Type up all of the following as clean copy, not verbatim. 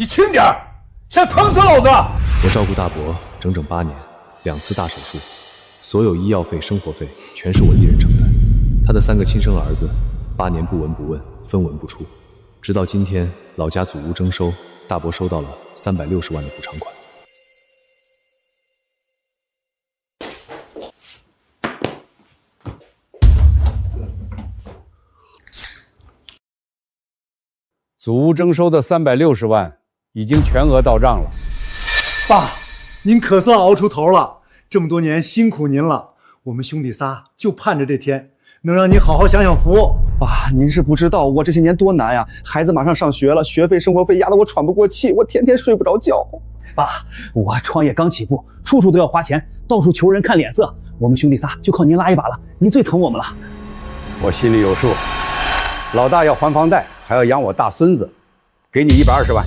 你轻点儿，想疼死老子！我照顾大伯整整8年，2次大手术，所有医药费、生活费全是我一人承担。他的3个亲生儿子8年不闻不问，分文不出，直到今天老家祖屋征收，大伯收到了360万的补偿款。祖屋征收的360万已经全额到账了。爸，您可算熬出头了，这么多年辛苦您了。我们兄弟仨就盼着这天，能让您好好享享福。爸，您是不知道我这些年多难呀！孩子马上上学了，学费、生活费压得我喘不过气，我天天睡不着觉。爸，我创业刚起步，处处都要花钱，到处求人看脸色。我们兄弟仨就靠您拉一把了，您最疼我们了。我心里有数，老大要还房贷，还要养我大孙子，给你120万。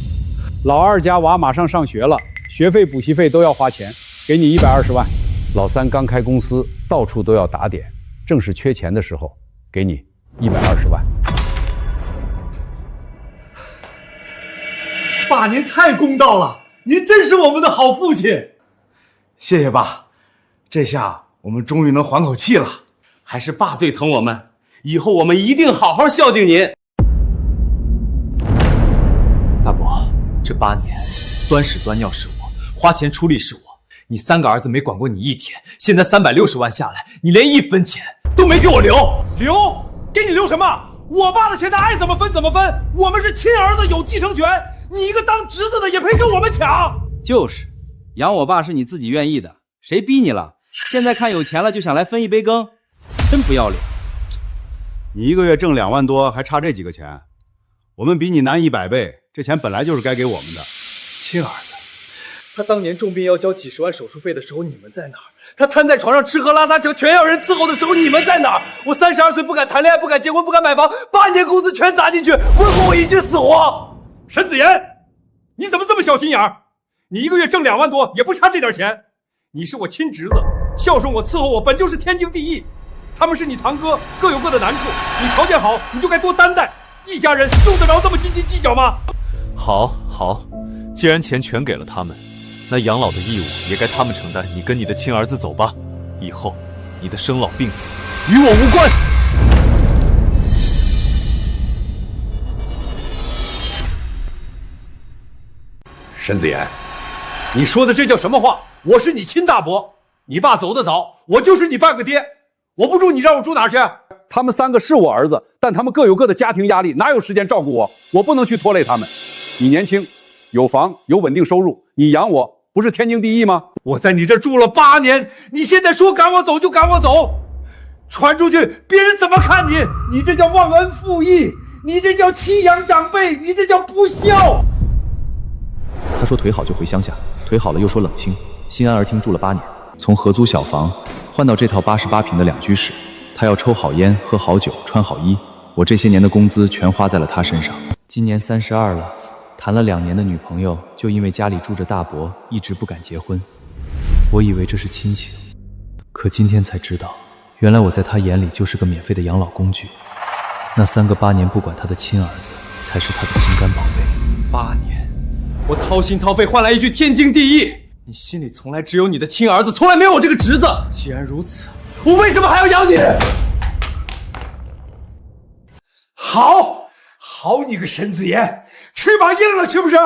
老二家娃马上上学了，学费、补习费都要花钱，给你120万。老三刚开公司，到处都要打点，正是缺钱的时候，给你120万。爸，您太公道了，您真是我们的好父亲。谢谢爸，这下我们终于能缓口气了。还是爸最疼我们，以后我们一定好好孝敬您。大伯，这8年，端屎端尿是我，花钱出力是我。你3个儿子没管过你1天，现在360万下来，你连1分钱都没给我留。留？给你留什么？我爸的钱他爱怎么分怎么分，我们是亲儿子有继承权，你一个当侄子的也配跟我们抢？就是，养我爸是你自己愿意的，谁逼你了？现在看有钱了就想来分一杯羹，真不要脸。你1个月挣2万多，还差这几个钱？我们比你难100倍，这钱本来就是该给我们的。亲儿子，他当年重病要交几10万手术费的时候，你们在哪儿？他瘫在床上吃喝拉撒全要人伺候的时候，你们在哪儿？我32岁不敢谈恋爱，不敢结婚，不敢买房，8年工资全砸进去，问过我一句死活。沈子言，你怎么这么小心眼儿？你1个月挣2万多，也不差这点钱。你是我亲侄子，孝顺我伺候我本就是天经地义。他们是你堂哥，各有各的难处，你条件好，你就该多担待。一家人用得着这么斤斤计较吗？好，既然钱全给了他们，那养老的义务也该他们承担。你跟你的亲儿子走吧，以后你的生老病死与我无关。沈子言，你说的这叫什么话？我是你亲大伯，你爸走得早，我就是你半个爹。我不住你让我住哪儿去？他们3个是我儿子，但他们各有各的家庭压力，哪有时间照顾我？我不能去拖累他们。你年轻，有房有稳定收入，你养我不是天经地义吗？我在你这住了8年，你现在说赶我走就赶我走，传出去别人怎么看你？你这叫忘恩负义，你这叫弃养长辈，你这叫不孝。他说腿好就回乡下，腿好了又说冷清，心安而听住了8年，从合租小房换到这套88平的2居室。他要抽好烟，喝好酒，穿好衣，我这些年的工资全花在了他身上。今年32了，谈了2年的女朋友，就因为家里住着大伯，一直不敢结婚。我以为这是亲情，可今天才知道，原来我在他眼里就是个免费的养老工具。那3个8年不管他的亲儿子，才是他的心肝宝贝。8年，我掏心掏肺换来一句天经地义，你心里从来只有你的亲儿子，从来没有我这个侄子。既然如此，我为什么还要养你？好你个沈子言，翅膀硬了是不是？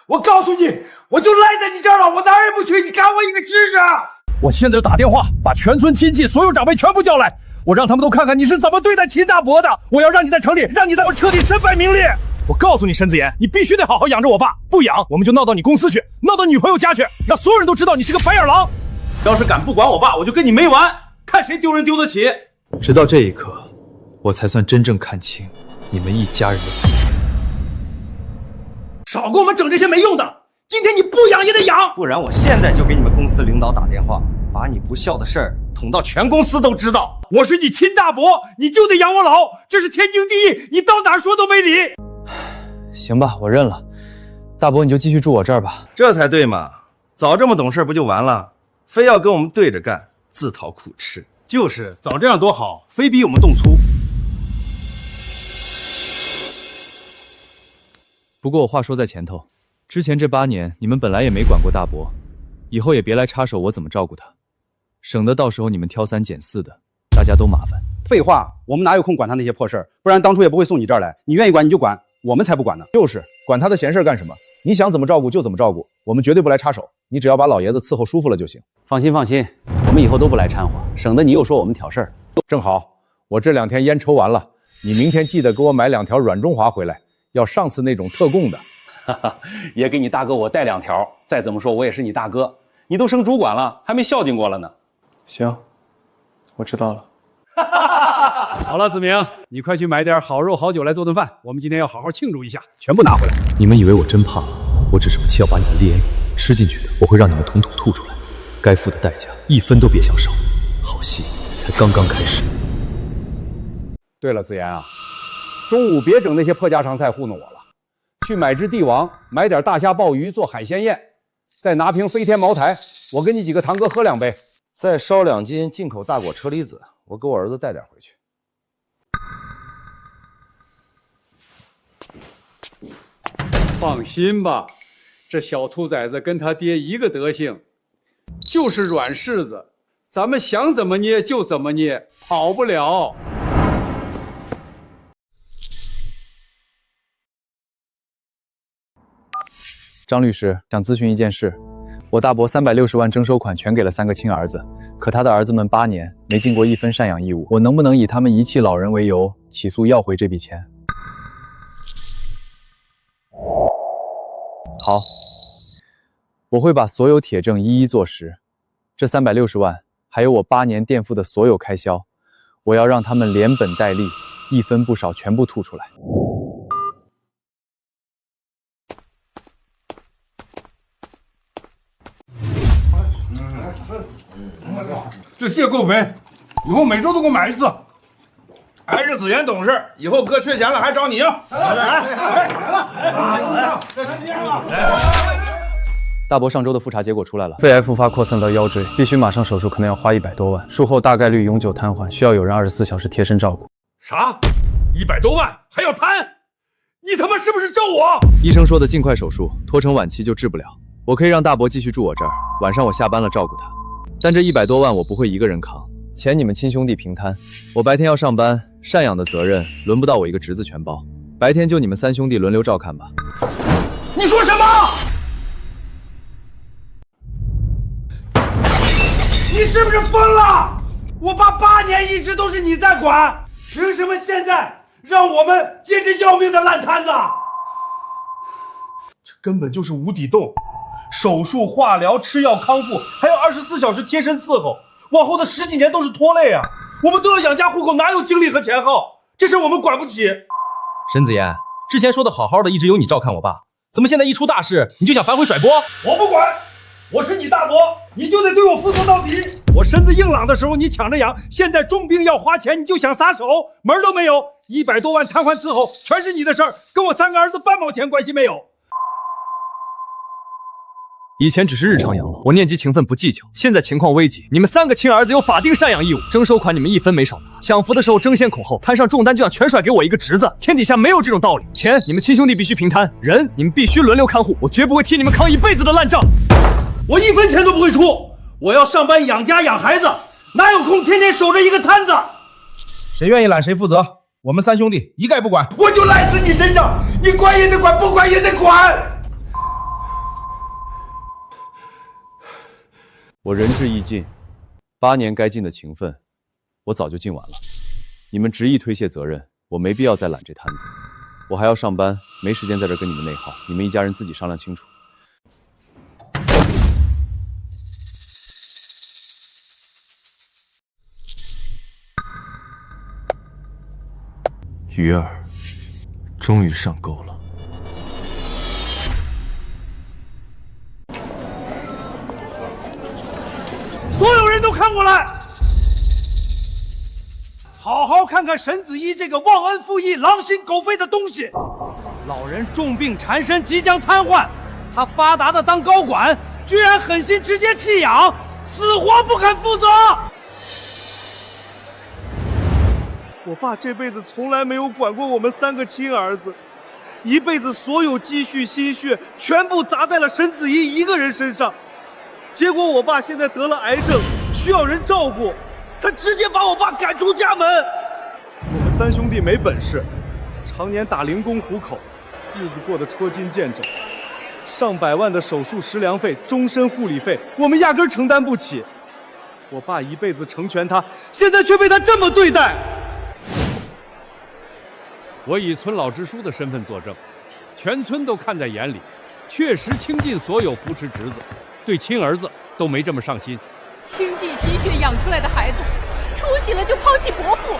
我告诉你，我就赖在你这儿了，我哪儿也不去，你赶我一个试试。我现在就打电话把全村亲戚所有长辈全部叫来，我让他们都看看你是怎么对待秦大伯的。我要让你在城里，让你在我彻底身败名裂。我告诉你沈子言，你必须得好好养着我爸，不养我们就闹到你公司去，闹到女朋友家去，让所有人都知道你是个白眼狼。要是敢不管我爸，我就跟你没完，看谁丢人丢得起。直到这一刻，我才算真正看清你们一家人的罪。少给我们整这些没用的，今天你不养也得养，不然我现在就给你们公司领导打电话，把你不孝的事儿捅到全公司都知道。我是你亲大伯，你就得养我老，这是天经地义，你到哪儿说都没理。行吧，我认了。大伯，你就继续住我这儿吧。这才对嘛，早这么懂事不就完了？非要跟我们对着干，自讨苦吃。就是早这样多好，非逼我们动粗。不过我话说在前头，之前这8年，你们本来也没管过大伯，以后也别来插手我怎么照顾他，省得到时候你们挑3拣4的，大家都麻烦。废话，我们哪有空管他那些破事儿？不然当初也不会送你这儿来。你愿意管你就管，我们才不管呢。就是管他的闲事干什么？你想怎么照顾就怎么照顾，我们绝对不来插手。你只要把老爷子伺候舒服了就行。放心放心，我们以后都不来掺和，省得你又说我们挑事儿。正好，我这2天烟抽完了，你明天记得给我买2条软中华回来，要上次那种特供的。哈哈，也给你大哥我带2条。再怎么说，我也是你大哥，你都升主管了，还没孝敬过了呢。行，我知道了。好了，子明，你快去买点好肉好酒来做顿饭，我们今天要好好庆祝一下，全部拿回来。你们以为我真怕吗？我只是不气要把你们猎 A 吃进去的，我会让你们统统吐出来，该付的代价1分都别想少。好戏才刚刚开始。对了，子言啊，中午别整那些破家常菜糊弄我了，去买只帝王，买点大虾鲍鱼做海鲜宴，再拿瓶飞天茅台，我跟你几个堂哥喝2杯，再烧2斤进口大果车厘子，我给我儿子带点回去。放心吧，这小兔崽子跟他爹一个德行，就是软柿子，咱们想怎么捏就怎么捏，跑不了。张律师想咨询一件事，我大伯360万征收款全给了3个亲儿子，可他的儿子们8年没尽过1分赡养义务，我能不能以他们遗弃老人为由起诉要回这笔钱？好，我会把所有铁证一一坐实。这360万，还有我8年垫付的所有开销，我要让他们连本带利，1分不少，全部吐出来。这蟹够肥，以后每周都给我买1次。还是子言懂事，以后哥缺钱了还找你要。大伯上周的复查结果出来了，肺癌复发扩散到腰椎，必须马上手术，可能要花100多万，术后大概率永久瘫痪，需要有人24小时贴身照顾。啥？100多万还要摊？你他妈是不是咒我？医生说的尽快手术，拖成晚期就治不了。我可以让大伯继续住我这儿，晚上我下班了照顾他，但这100多万我不会一个人扛，钱你们亲兄弟平摊。我白天要上班，赡养的责任轮不到我一个侄子全包，白天就你们3兄弟轮流照看吧。你说什么？你是不是疯了？我爸8年一直都是你在管，凭什么现在让我们接这要命的烂摊子？这根本就是无底洞，手术、化疗、吃药康复，还有24小时贴身伺候，往后的10几年都是拖累啊！我们都要养家糊口，哪有精力和钱耗？这事我们管不起。沈子言，之前说的好好的，一直由你照看我爸，怎么现在一出大事你就想反悔甩锅？我不管，我是你大伯，你就得对我负责到底。我身子硬朗的时候你抢着养，现在重病要花钱你就想撒手，门儿都没有。100多万瘫痪伺候全是你的事儿，跟我3个儿子半毛钱关系没有。以前只是日常养老，我念及情分不计较，现在情况危急，你们3个亲儿子有法定赡养义务，征收款你们1分没少拿，享福的时候争先恐后，摊上重担就想全甩给我一个侄子，天底下没有这种道理。钱你们亲兄弟必须平摊，人你们必须轮流看护，我绝不会替你们扛一辈子的烂账。我1分钱都不会出，我要上班养家养孩子，哪有空天天守着一个摊子？谁愿意揽谁负责，我们3兄弟一概不管。我就赖死你身上，你管也得管，不管也得管。我仁至义尽，8年该尽的情分，我早就尽完了。你们执意推卸责任，我没必要再揽这摊子。我还要上班，没时间在这跟你们内耗，你们一家人自己商量清楚。鱼儿，终于上钩了。所有人都看过来，好好看看沈子一这个忘恩负义、狼心狗肺的东西。老人重病缠身，即将瘫痪，他发达的当高管，居然狠心直接弃养，死活不肯负责。我爸这辈子从来没有管过我们3个亲儿子，一辈子所有积蓄心血全部砸在了沈子怡一个人身上，结果我爸现在得了癌症，需要人照顾，他直接把我爸赶出家门。我们三兄弟没本事，常年打零工糊口，日子过得捉襟见肘，上百万的手术食粮费、终身护理费，我们压根承担不起。我爸一辈子成全他，现在却被他这么对待。我以村老支书的身份作证，全村都看在眼里，确实倾尽所有扶持侄子，对亲儿子都没这么上心。倾尽心血养出来的孩子，出息了就抛弃伯父，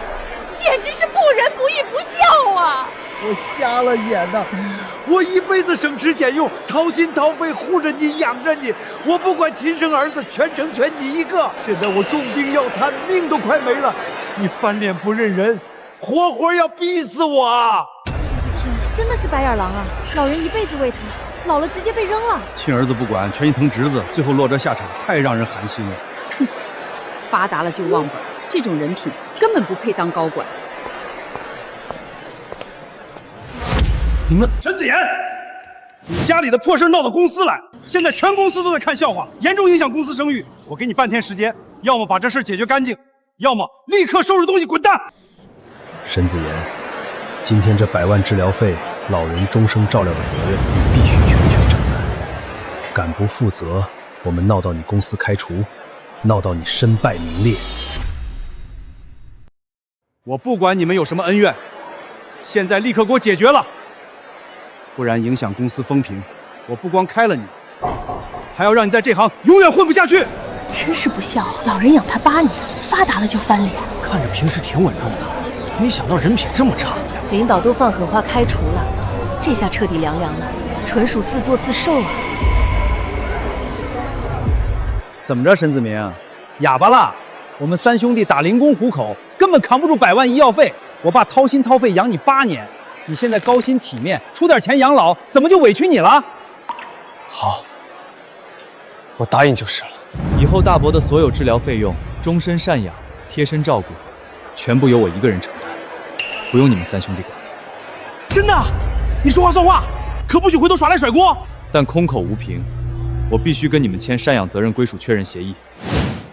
简直是不仁不义不孝啊！我瞎了眼呐！我一辈子省吃俭用，掏心掏肺护着你，养着你，我不管亲生儿子，全程全你一个。现在我重病要瘫，命都快没了，你翻脸不认人，活活要逼死我啊！我的天，真的是白眼狼啊！老人一辈子为他，老了直接被扔了。亲儿子不管，全心疼侄子，最后落这下场，太让人寒心了。哼，发达了就忘本，这种人品根本不配当高管。你们沈子言，你家里的破事闹到公司来，现在全公司都在看笑话，严重影响公司声誉。我给你半天时间，要么把这事解决干净，要么立刻收拾东西滚蛋。沈子言，今天这100万治疗费，老人终生照料的责任，你必须全权承担。敢不负责，我们闹到你公司开除，闹到你身败名裂。我不管你们有什么恩怨，现在立刻给我解决了。不然影响公司风评，我不光开了你，还要让你在这行永远混不下去。真是不孝，老人养他8年，发达了就翻脸。看着平时挺稳重的，没想到人品这么差。领导都放狠话开除了，这下彻底凉凉了，纯属自作自受啊！怎么着，沈子明，哑巴了？我们三兄弟打零工糊口，根本扛不住100万医药费，我爸掏心掏肺养你8年。你现在高薪体面，出点钱养老，怎么就委屈你了？好，我答应就是了。以后大伯的所有治疗费用、终身赡养、贴身照顾，全部由我一个人承担，不用你们三兄弟管。真的？你说话算话，可不许回头耍赖甩锅。但空口无凭，我必须跟你们签赡养责任归属确认协议。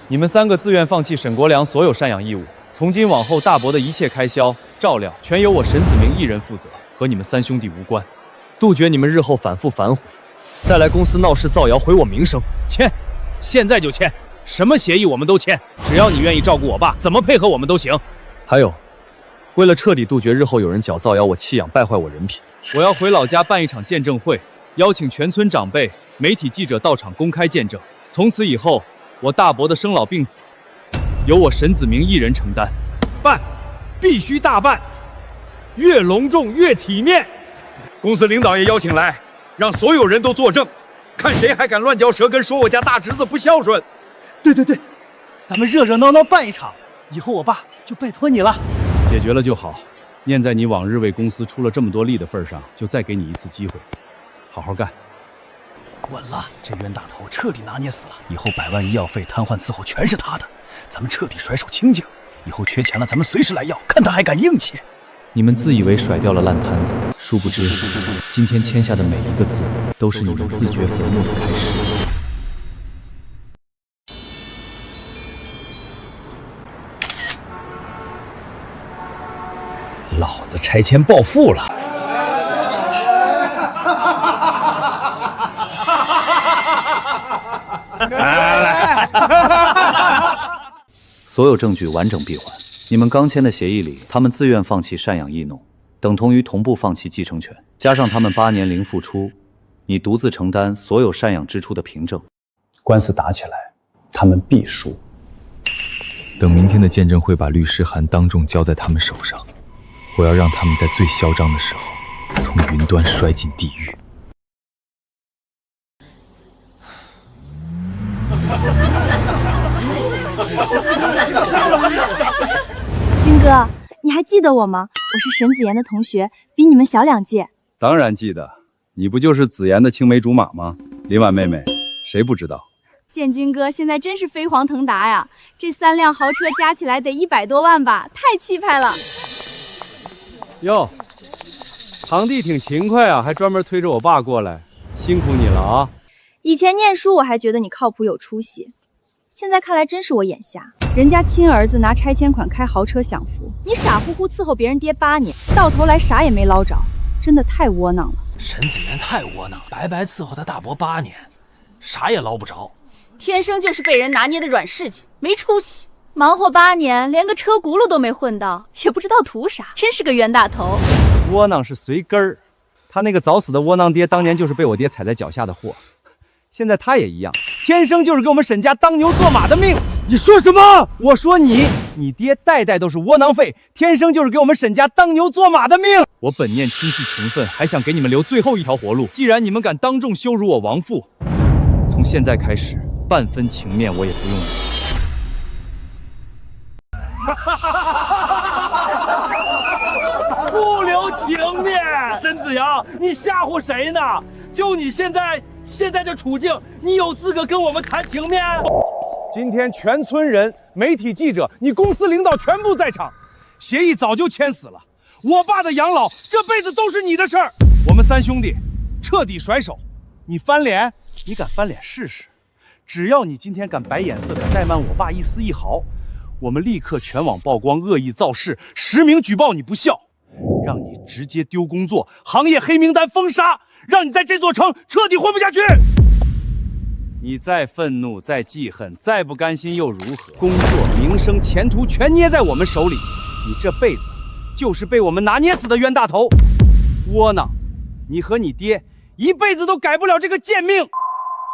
你们3个自愿放弃沈国良所有赡养义务。从今往后，大伯的一切开销、照料全由我沈子明一人负责，和你们三兄弟无关。杜绝你们日后反复反悔，再来公司闹事造谣毁我名声。签，现在就签，什么协议我们都签，只要你愿意照顾我爸，怎么配合我们都行。还有，为了彻底杜绝日后有人假造谣我弃养败坏我人品，我要回老家办一场见证会，邀请全村长辈、媒体记者到场公开见证。从此以后，我大伯的生老病死由我沈子明一人承担。办，必须大办，越隆重越体面。公司领导也邀请来，让所有人都作证，看谁还敢乱嚼舌根说我家大侄子不孝顺。对对对，咱们热热闹闹办一场，以后我爸就拜托你了。解决了就好，念在你往日为公司出了这么多力的份上，就再给你一次机会，好好干。稳了，这冤大头彻底拿捏死了，以后100万医药费、瘫痪伺候全是他的，咱们彻底甩手清净。以后缺钱了，咱们随时来要，看他还敢硬气。你们自以为甩掉了烂摊子，殊不知，今天签下的每一个字，都是你们自掘坟墓的开始。老子拆迁暴富了！来，所有证据完整闭环。你们刚签的协议里，他们自愿放弃赡养义农，等同于同步放弃继承权，加上他们8年零付出，你独自承担所有赡养支出的凭证。官司打起来，他们必输。等明天的见证会把律师函当众交在他们手上，我要让他们在最嚣张的时候，从云端摔进地狱。军哥，你还记得我吗？我是沈子言的同学，比你们小2届。当然记得，你不就是子言的青梅竹马吗？林婉妹妹，谁不知道？建军哥现在真是飞黄腾达呀！这3辆豪车加起来得100多万吧，太气派了。哟，堂弟挺勤快啊，还专门推着我爸过来，辛苦你了啊！以前念书我还觉得你靠谱有出息，现在看来真是我眼瞎。人家亲儿子拿拆迁款开豪车享福，你傻乎乎伺候别人爹8年，到头来啥也没捞着，真的太窝囊了。沈子言太窝囊，白白伺候他大伯8年，啥也捞不着。天生就是被人拿捏的软柿子，没出息。忙活8年，连个车轱辘都没混到，也不知道图啥，真是个冤大头。窝囊是随根儿，他那个早死的窝囊爹，当年就是被我爹踩在脚下的货，现在他也一样，天生就是给我们沈家当牛做马的命。你说什么？我说你爹代代都是窝囊废，天生就是给我们沈家当牛做马的命。我本念亲戚情分，还想给你们留最后一条活路。既然你们敢当众羞辱我亡父，从现在开始，半分情面我也不用留。不留情面，沈子阳，你吓唬谁呢？就你现在这处境，你有资格跟我们谈情面？今天全村人、媒体记者、你公司领导全部在场，协议早就签死了。我爸的养老这辈子都是你的事儿。我们3兄弟彻底甩手，你翻脸？你敢翻脸试试？只要你今天敢摆眼色，敢怠慢我爸一丝一毫，我们立刻全网曝光恶意造势，实名举报你不孝，让你直接丢工作，行业黑名单封杀，让你在这座城彻底混不下去。你再愤怒，再记恨，再不甘心又如何？工作、名声、前途全捏在我们手里，你这辈子就是被我们拿捏死的冤大头。窝囊，你和你爹一辈子都改不了这个贱命。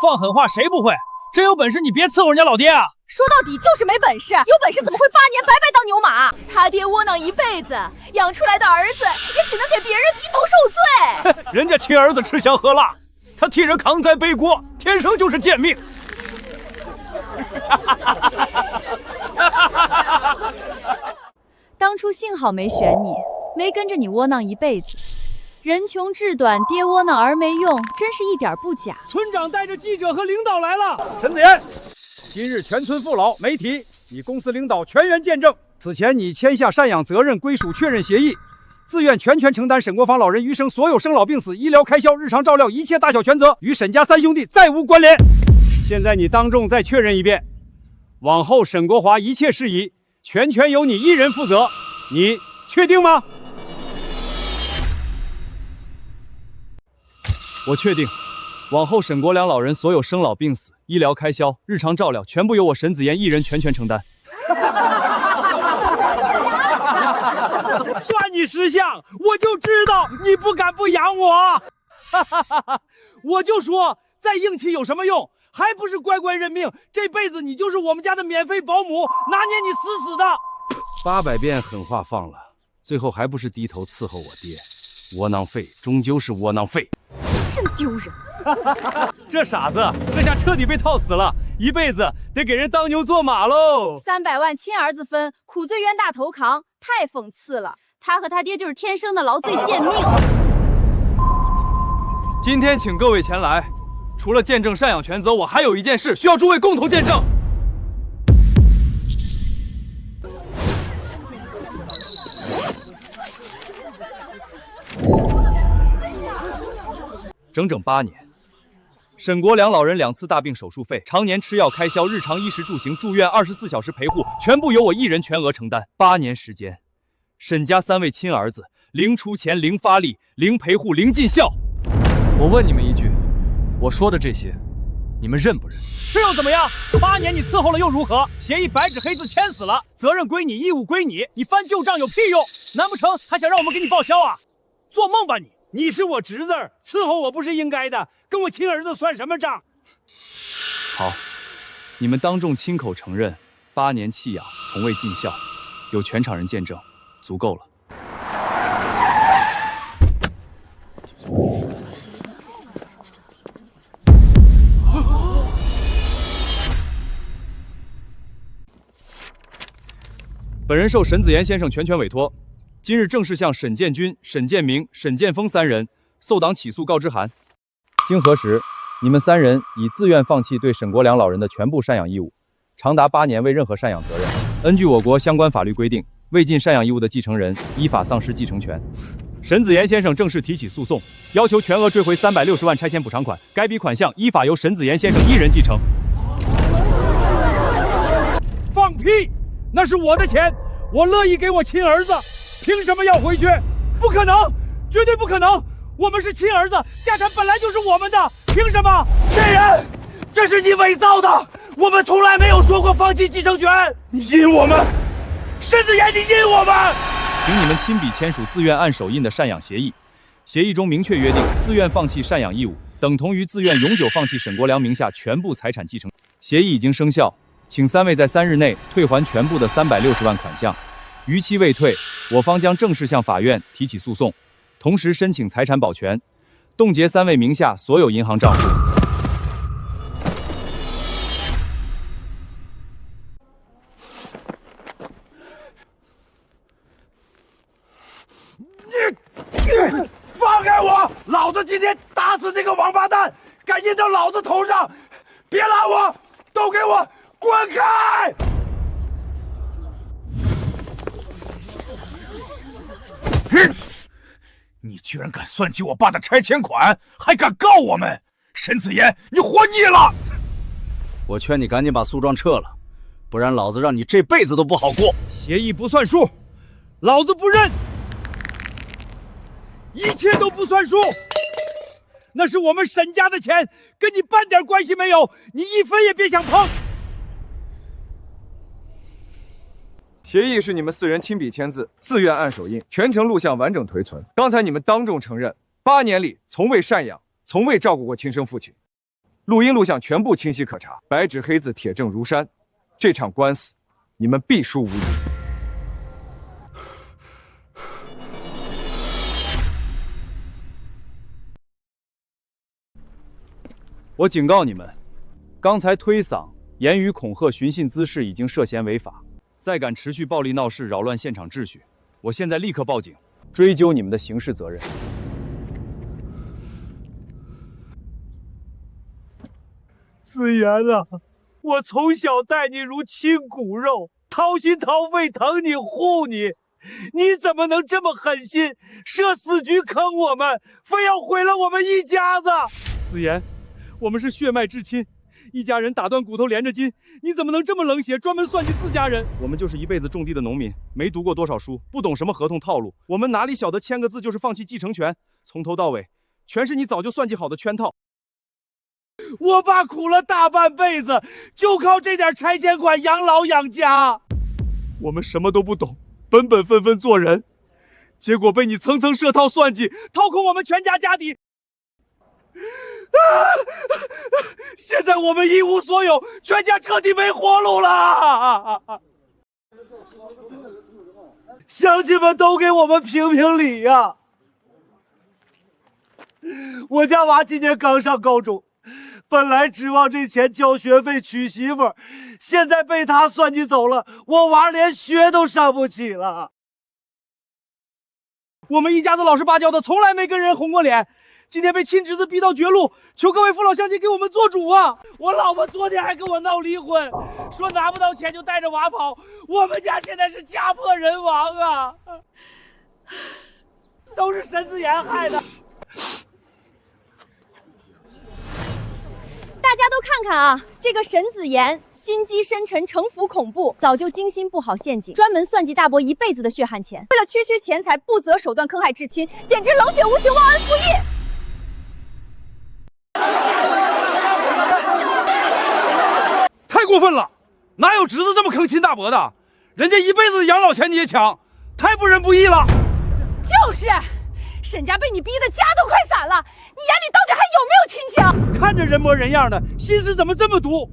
放狠话谁不会？真有本事你别伺候人家老爹啊！说到底就是没本事，有本事怎么会8年白白当牛马？他爹窝囊一辈子，养出来的儿子也只能给别人低头受罪。人家亲儿子吃香喝辣，他替人扛灾背锅，天生就是贱命。当初幸好没选你，没跟着你窝囊一辈子。人穷志短，爹窝囊儿没用，真是一点不假。村长带着记者和领导来了。沈子言，今日全村父老、媒体，你公司领导全员见证。此前你签下赡养责任归属确认协议，自愿全权承担沈国芳老人余生所有生老病死、医疗开销、日常照料一切大小全责，与沈家3兄弟再无关联。现在你当众再确认一遍，往后沈国华一切事宜全权由你一人负责，你确定吗？我确定，往后沈国良老人所有生老病死、医疗开销、日常照料，全部由我沈子言一人全权承担。算你识相，我就知道你不敢不养我。我就说再硬气有什么用，还不是乖乖认命，这辈子你就是我们家的免费保姆，拿捏你死死的。800遍狠话放了，最后还不是低头伺候我爹。窝囊废终究是窝囊废。真丢人！这傻子，这下彻底被套死了，一辈子得给人当牛做马喽。300万亲儿子分，苦罪冤大头扛，太讽刺了。他和他爹就是天生的劳罪贱命。今天请各位前来，除了见证赡养全责，我还有一件事需要诸位共同见证。整整8年，沈国良老人2次大病手术费、常年吃药开销、日常衣食住行、住院24小时陪护，全部由我一人全额承担。8年时间，沈家3位亲儿子零出钱、零发力、零陪护、零尽孝。我问你们一句，我说的这些，你们认不认？是又怎么样？8年你伺候了又如何？协议白纸黑字签死了，责任归你，义务归你，你翻旧账有屁用？难不成还想让我们给你报销啊？做梦吧你！你是我侄子，伺候我不是应该的，跟我亲儿子算什么账？好，你们当众亲口承认8年弃养，从未尽孝，有全场人见证，足够了。本人受沈子言先生全权委托，今日正式向沈建军、沈建明、沈建峰3人奏档起诉告知函。经核实，你们3人已自愿放弃对沈国良老人的全部赡养义务，长达8年未任何赡养责任。根据我国相关法律规定，未尽赡养义务的继承人依法丧失继承权。沈子言先生正式提起诉讼，要求全额追回360万拆迁补偿款，该笔款项依法由沈子言先生一人继承。放屁！那是我的钱，我乐意给我亲儿子，凭什么要回去？不可能，绝对不可能！我们是亲儿子，家产本来就是我们的，凭什么？骗人！这是你伪造的，我们从来没有说过放弃继承权。你阴我们，沈子言，你阴我们！凭你们亲笔签署自愿按手印的赡养协议，协议中明确约定，自愿放弃赡养义务，等同于自愿永久放弃沈国良名下全部财产继承。协议已经生效，请3位在3日内退还全部的360万款项。逾期未退，我方将正式向法院提起诉讼，同时申请财产保全，冻结3位名下所有银行账户。放开我！老子今天打死这个王八蛋，敢印到老子头上！别拦我，都给我滚开！你居然敢算计我爸的拆迁款，还敢告我们！沈子言，你活腻了！我劝你赶紧把诉状撤了，不然老子让你这辈子都不好过。协议不算数，老子不认！一切都不算数，那是我们沈家的钱，跟你半点关系没有，你一分也别想碰。协议是你们4人亲笔签字，自愿按手印，全程录像完整颓存。刚才你们当众承认，8年里从未赡养，从未照顾过亲生父亲，录音录像全部清晰可查，白纸黑字，铁证如山。这场官司，你们必输无疑。我警告你们，刚才推搡、言语恐吓、寻衅滋事已经涉嫌违法，再敢持续暴力闹事、扰乱现场秩序，我现在立刻报警，追究你们的刑事责任。子言啊，我从小待你如亲骨肉，掏心掏肺疼你护你，你怎么能这么狠心，设死局坑我们，非要毁了我们一家子？子言，我们是血脉至亲，一家人打断骨头连着筋，你怎么能这么冷血，专门算计自家人？我们就是一辈子种地的农民，没读过多少书，不懂什么合同套路，我们哪里晓得签个字就是放弃继承权？从头到尾，全是你早就算计好的圈套。我爸苦了大半辈子，就靠这点拆迁款养老养家。我们什么都不懂，本本分分做人，结果被你层层设套算计，掏空我们全家家底。现在我们一无所有，全家彻底没活路了。乡亲们都给我们评评理呀！我家娃今年刚上高中，本来指望这钱交学费娶媳妇，现在被他算计走了，我娃连学都上不起了。我们一家子老实巴交的，从来没跟人红过脸。今天被亲侄子逼到绝路，求各位父老乡亲给我们做主啊！我老婆昨天还跟我闹离婚，说拿不到钱就带着娃跑，我们家现在是家破人亡啊！都是沈子言害的。大家都看看啊，这个沈子言心机深沉，城府恐怖，早就精心布好陷阱，专门算计大伯一辈子的血汗钱，为了区钱财，不择手段坑害至亲，简直冷血无情，忘恩负义。太过分了！哪有侄子这么坑亲大伯的？人家一辈子的养老钱你也抢，太不仁不义了！就是，沈家被你逼得家都快散了，你眼里到底还有没有亲情？看着人模人样的，心思怎么这么毒？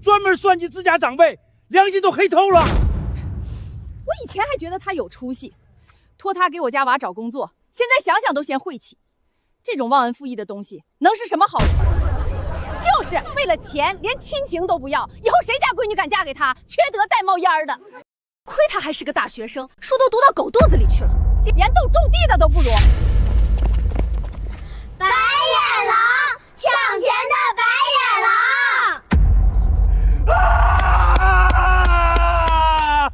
专门算计自家长辈，良心都黑透了。我以前还觉得他有出息，托他给我家娃找工作，现在想想都嫌晦气。这种忘恩负义的东西，能是什么好处？就是为了钱，连亲情都不要，以后谁家闺女敢嫁给他，缺德带冒烟的。亏他还是个大学生，书都读到狗肚子里去了，连懂种地的都不如。白眼狼，抢钱的白眼狼！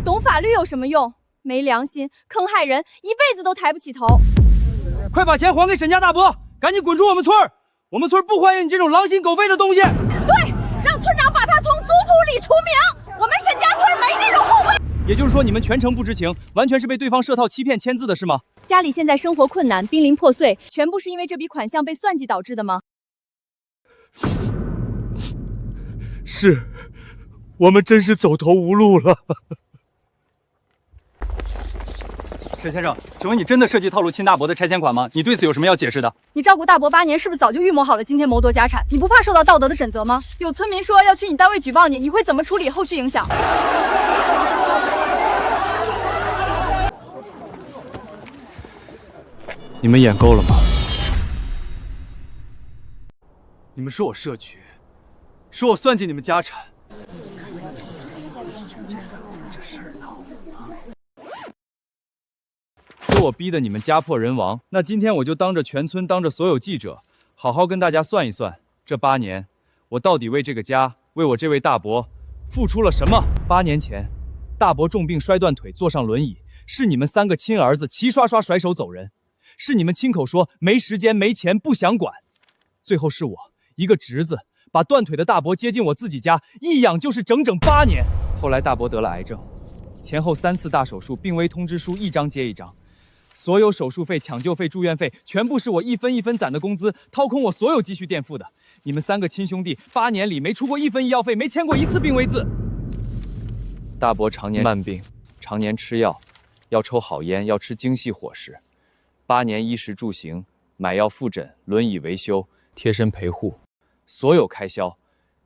懂法律有什么用？没良心，坑害人，一辈子都抬不起头。快把钱还给沈家大伯，赶紧滚出我们村儿！我们村不欢迎你这种狼心狗肺的东西。对，让村长把他从族谱里除名。我们沈家村没这种后辈。也就是说，你们全程不知情，完全是被对方设套欺骗签字的是吗？家里现在生活困难，濒临破碎，全部是因为这笔款项被算计导致的吗？是，我们真是走投无路了。沈先生，请问你真的设计套路亲大伯的拆迁款吗？你对此有什么要解释的？你照顾大伯8年，是不是早就预谋好了今天谋夺家产？你不怕受到道德的谴责吗？有村民说要去你单位举报你，你会怎么处理后续影响？你们演够了吗？你们说我设局，说我算计你们家产。这事儿闹的，说我逼得你们家破人亡，那今天我就当着全村，当着所有记者，好好跟大家算一算，这8年，我到底为这个家，为我这位大伯，付出了什么？8年前，大伯重病摔断腿，坐上轮椅，是你们3个亲儿子齐刷刷甩手走人，是你们亲口说没时间、没钱、不想管，最后是我一个侄子把断腿的大伯接进我自己家，一养就是整整8年。后来大伯得了癌症，前后3次大手术，病危通知书一张接一张。所有手术费、抢救费、住院费，全部是我一分一分攒的工资，掏空我所有积蓄垫付的。你们3个亲兄弟8年里没出过1分医药费，没签过1次病危字。大伯常年慢病，常年吃药，要抽好烟，要吃精细伙食。8年衣食住行、买药复诊、轮椅维修、贴身陪护，所有开销，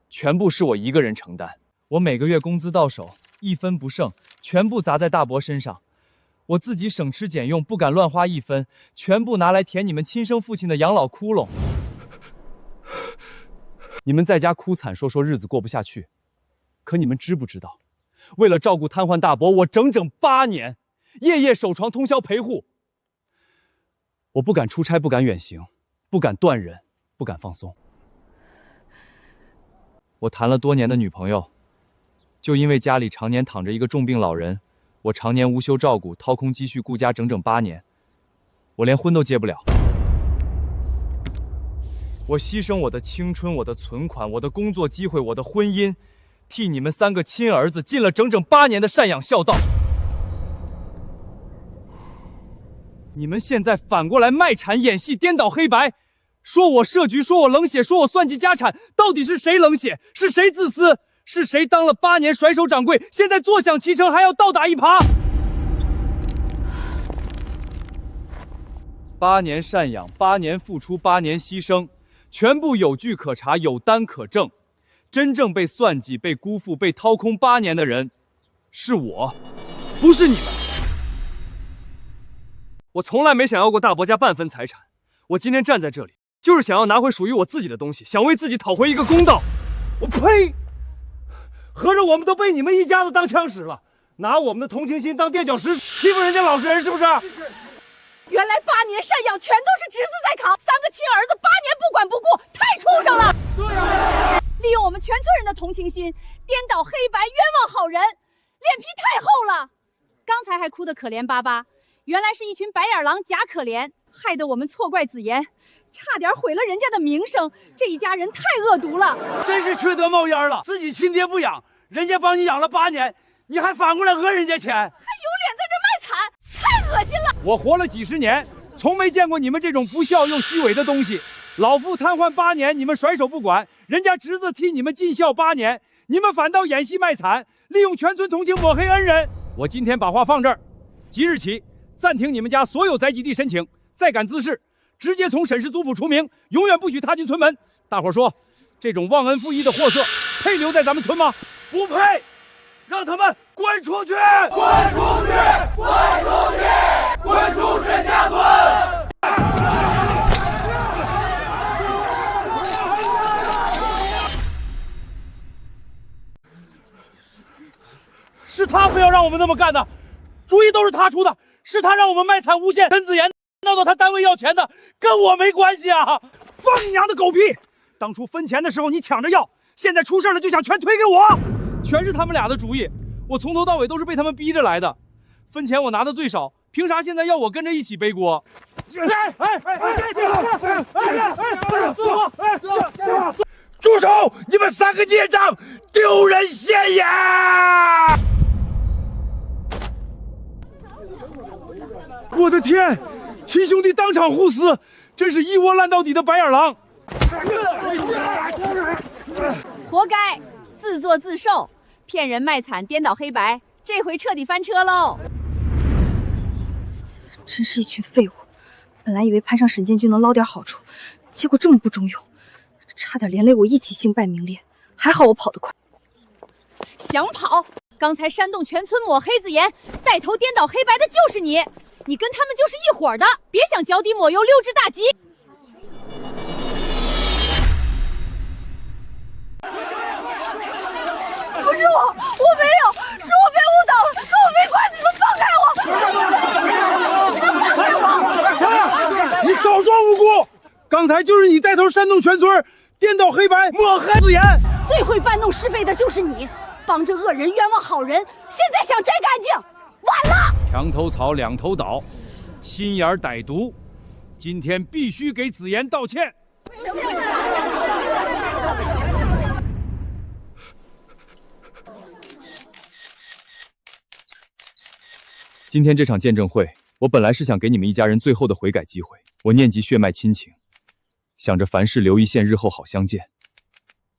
全部是我一个人承担。我每个月工资到手，1分不剩，全部砸在大伯身上。我自己省吃俭用，不敢乱花1分，全部拿来填你们亲生父亲的养老窟窿。你们在家哭惨，说日子过不下去，可你们知不知道，为了照顾瘫痪大伯，我整整8年，夜夜守床，通宵陪护。我不敢出差，不敢远行，不敢断人，不敢放松。我谈了多年的女朋友，就因为家里常年躺着一个重病老人，我常年无休照顾，掏空积蓄顾家整整8年，我连婚都结不了。我牺牲我的青春、我的存款、我的工作机会、我的婚姻，替你们3个亲儿子尽了整整8年的赡养孝道。你们现在反过来卖惨演戏，颠倒黑白，说我设局，说我冷血，说我算计家产，到底是谁冷血？是谁自私？是谁当了8年甩手掌柜，现在坐享其成，还要倒打一耙？8年赡养，8年付出，8年牺牲，全部有据可查，有单可证。真正被算计、被辜负、被掏空8年的人，是我，不是你们。我从来没想要过大伯家半分财产，我今天站在这里，就是想要拿回属于我自己的东西，想为自己讨回一个公道。我呸！合着我们都被你们一家子当枪使了，拿我们的同情心当垫脚石，欺负人家老实人，是不是？原来8年赡养全都是侄子在扛，3个亲儿子8年不管不顾，太畜生了！对啊，利用我们全村人的同情心，颠倒黑白，冤枉好人，脸皮太厚了。刚才还哭得可怜巴巴，原来是一群白眼狼假可怜，害得我们错怪子言，差点毁了人家的名声。这一家人太恶毒了，真是缺德冒烟了！自己亲爹不养，人家帮你养了8年，你还反过来讹人家钱，还有脸在这卖惨，太恶心了！我活了几十年，从没见过你们这种不孝又虚伪的东西。老父瘫痪8年，你们甩手不管，人家侄子替你们尽孝8年，你们反倒演戏卖惨，利用全村同情抹黑恩人。我今天把话放这儿，即日起暂停你们家所有宅基地申请，再敢滋事，直接从沈氏族谱除名，永远不许踏进村门。大伙说，这种忘恩负义的货色，配留在咱们村吗？不配！让他们滚出去！滚出去！滚出去！滚出沈家村！是他非要让我们那么干的，主意都是他出的，是他让我们卖惨诬陷陈子言，闹到他单位要钱的，跟我没关系啊！放你娘的狗屁！当初分钱的时候你抢着要，现在出事了就想全推给我，全是他们俩的主意，我从头到尾都是被他们逼着来的。分钱我拿的最少，凭啥现在要我跟着一起背锅？住手！你们3个孽障，丢人现眼！我的天，亲兄弟当场互撕，真是一窝烂到底的白眼狼！活该，自作自受，骗人卖惨，颠倒黑白，这回彻底翻车喽！真是一群废物，本来以为攀上沈建军能捞点好处，结果这么不中用，差点连累我一起幸败名裂。还好我跑得快。想跑？刚才煽动全村抹黑子颜，带头颠倒黑白的就是你，你跟他们就是一伙的，别想脚底抹油溜之大吉。不是我没有，是我被误导了，跟我没关系，你们放开我！你少装无辜！刚才就是你带头煽动全村，颠倒黑白，抹黑子颜。最会搬弄是非的就是你，帮着恶人冤枉好人，现在想摘干净，晚了！墙头草两头倒，心眼歹毒，今天必须给子妍道歉。今天这场见证会，我本来是想给你们一家人最后的悔改机会。我念及血脉亲情，想着凡事留一线，日后好相见。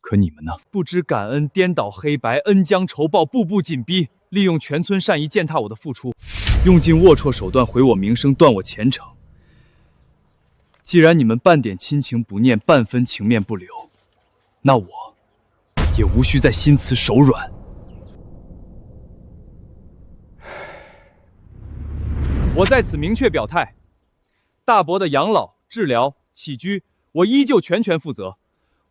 可你们呢？不知感恩，颠倒黑白，恩将仇报，步步紧逼，利用全村善意践踏我的付出，用尽龌龊手段毁我名声，断我前程。既然你们半点亲情不念，半分情面不留，那我也无需再心慈手软。我在此明确表态，大伯的养老、治疗、起居，我依旧全权负责。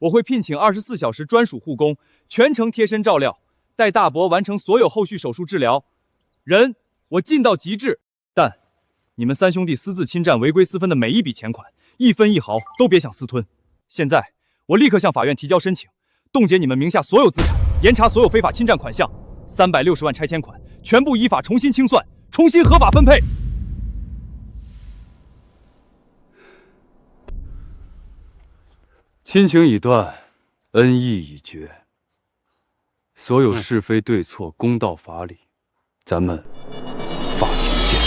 我会聘请24小时专属护工，全程贴身照料，带大伯完成所有后续手术治疗。人我尽到极致，但你们三兄弟私自侵占、违规私分的每一笔钱款，一分一毫都别想私吞。现在我立刻向法院提交申请，冻结你们名下所有资产，严查所有非法侵占款项，360万拆迁款全部依法重新清算，重新合法分配。亲情已断，恩义已绝，所有是非对错，公道法理，咱们法庭见。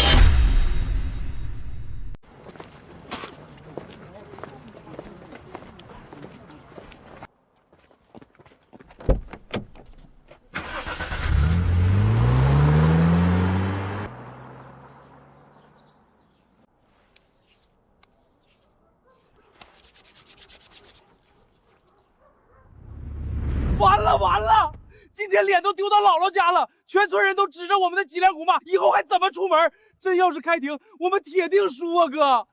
完了！今天脸都丢到姥姥家了，全村人都指着我们的脊梁骨骂，以后还怎么出门？真要是开庭，我们铁定输啊，哥！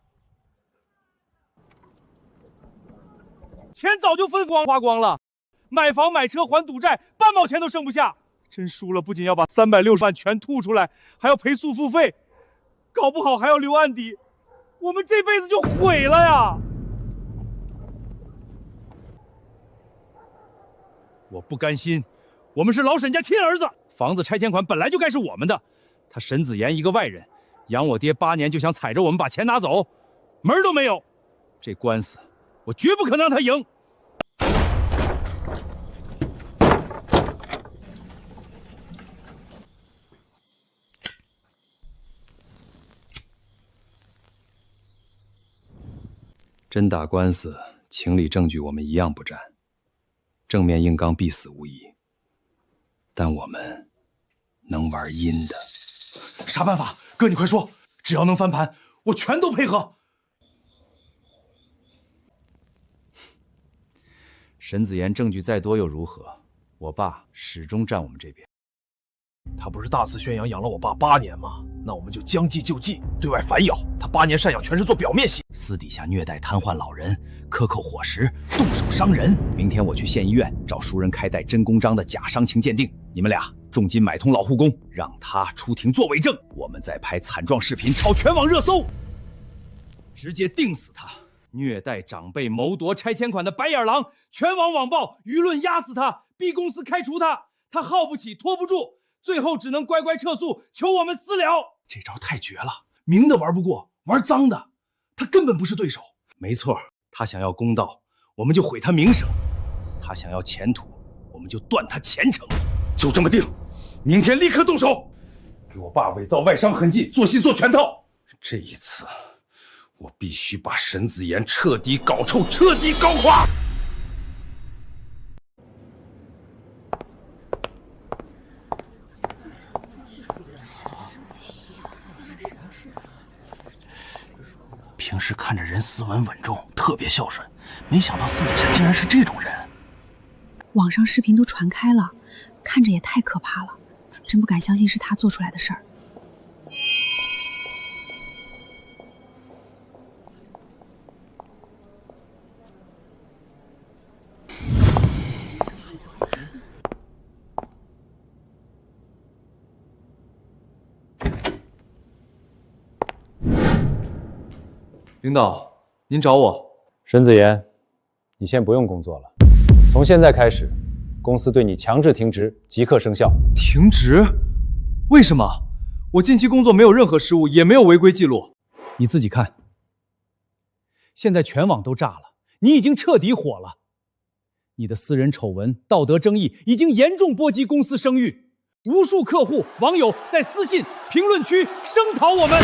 钱早就花光了，买房买车还赌债，半毛钱都剩不下。真输了，不仅要把360万全吐出来，还要赔诉付费，搞不好还要留案底，我们这辈子就毁了呀！我不甘心，我们是老沈家亲儿子，房子拆迁款本来就该是我们的。他沈子妍一个外人，养我爹8年就想踩着我们把钱拿走，门儿都没有。这官司我绝不可能让他赢。真打官司，情理证据我们一样不占。正面硬刚必死无疑，但我们能玩阴的。啥办法？哥，你快说！只要能翻盘，我全都配合。沈子妍证据再多又如何？我爸始终站我们这边。他不是大肆宣扬养了我爸8年吗？那我们就将计就计，对外反咬。他8年赡养全是做表面戏，私底下虐待瘫痪老人，克扣伙食，动手伤人。明天我去县医院找熟人开带真公章的假伤情鉴定，你们俩重金买通老护工，让他出庭作伪证，我们再拍惨状视频炒全网热搜，直接定死他！虐待长辈、谋夺拆迁款的白眼狼，全网网暴，舆论压死他，逼公司开除他。他耗不起，拖不住，最后只能乖乖撤诉，求我们私了。这招太绝了，明的玩不过，玩脏的，他根本不是对手。没错，他想要公道，我们就毁他名声；他想要前途，我们就断他前程。就这么定，明天立刻动手，给我爸伪造外伤痕迹，做戏做全套。这一次，我必须把沈子言彻底搞臭，彻底搞垮。平时看着人斯文稳重，特别孝顺，没想到私底下竟然是这种人。网上视频都传开了，看着也太可怕了，真不敢相信是他做出来的事儿。领导，您找我。沈子言，你先不用工作了，从现在开始，公司对你强制停职，即刻生效。停职？为什么？我近期工作没有任何失误，也没有违规记录。你自己看，现在全网都炸了，你已经彻底火了。你的私人丑闻、道德争议已经严重波及公司声誉，无数客户、网友在私信、评论区声讨我们。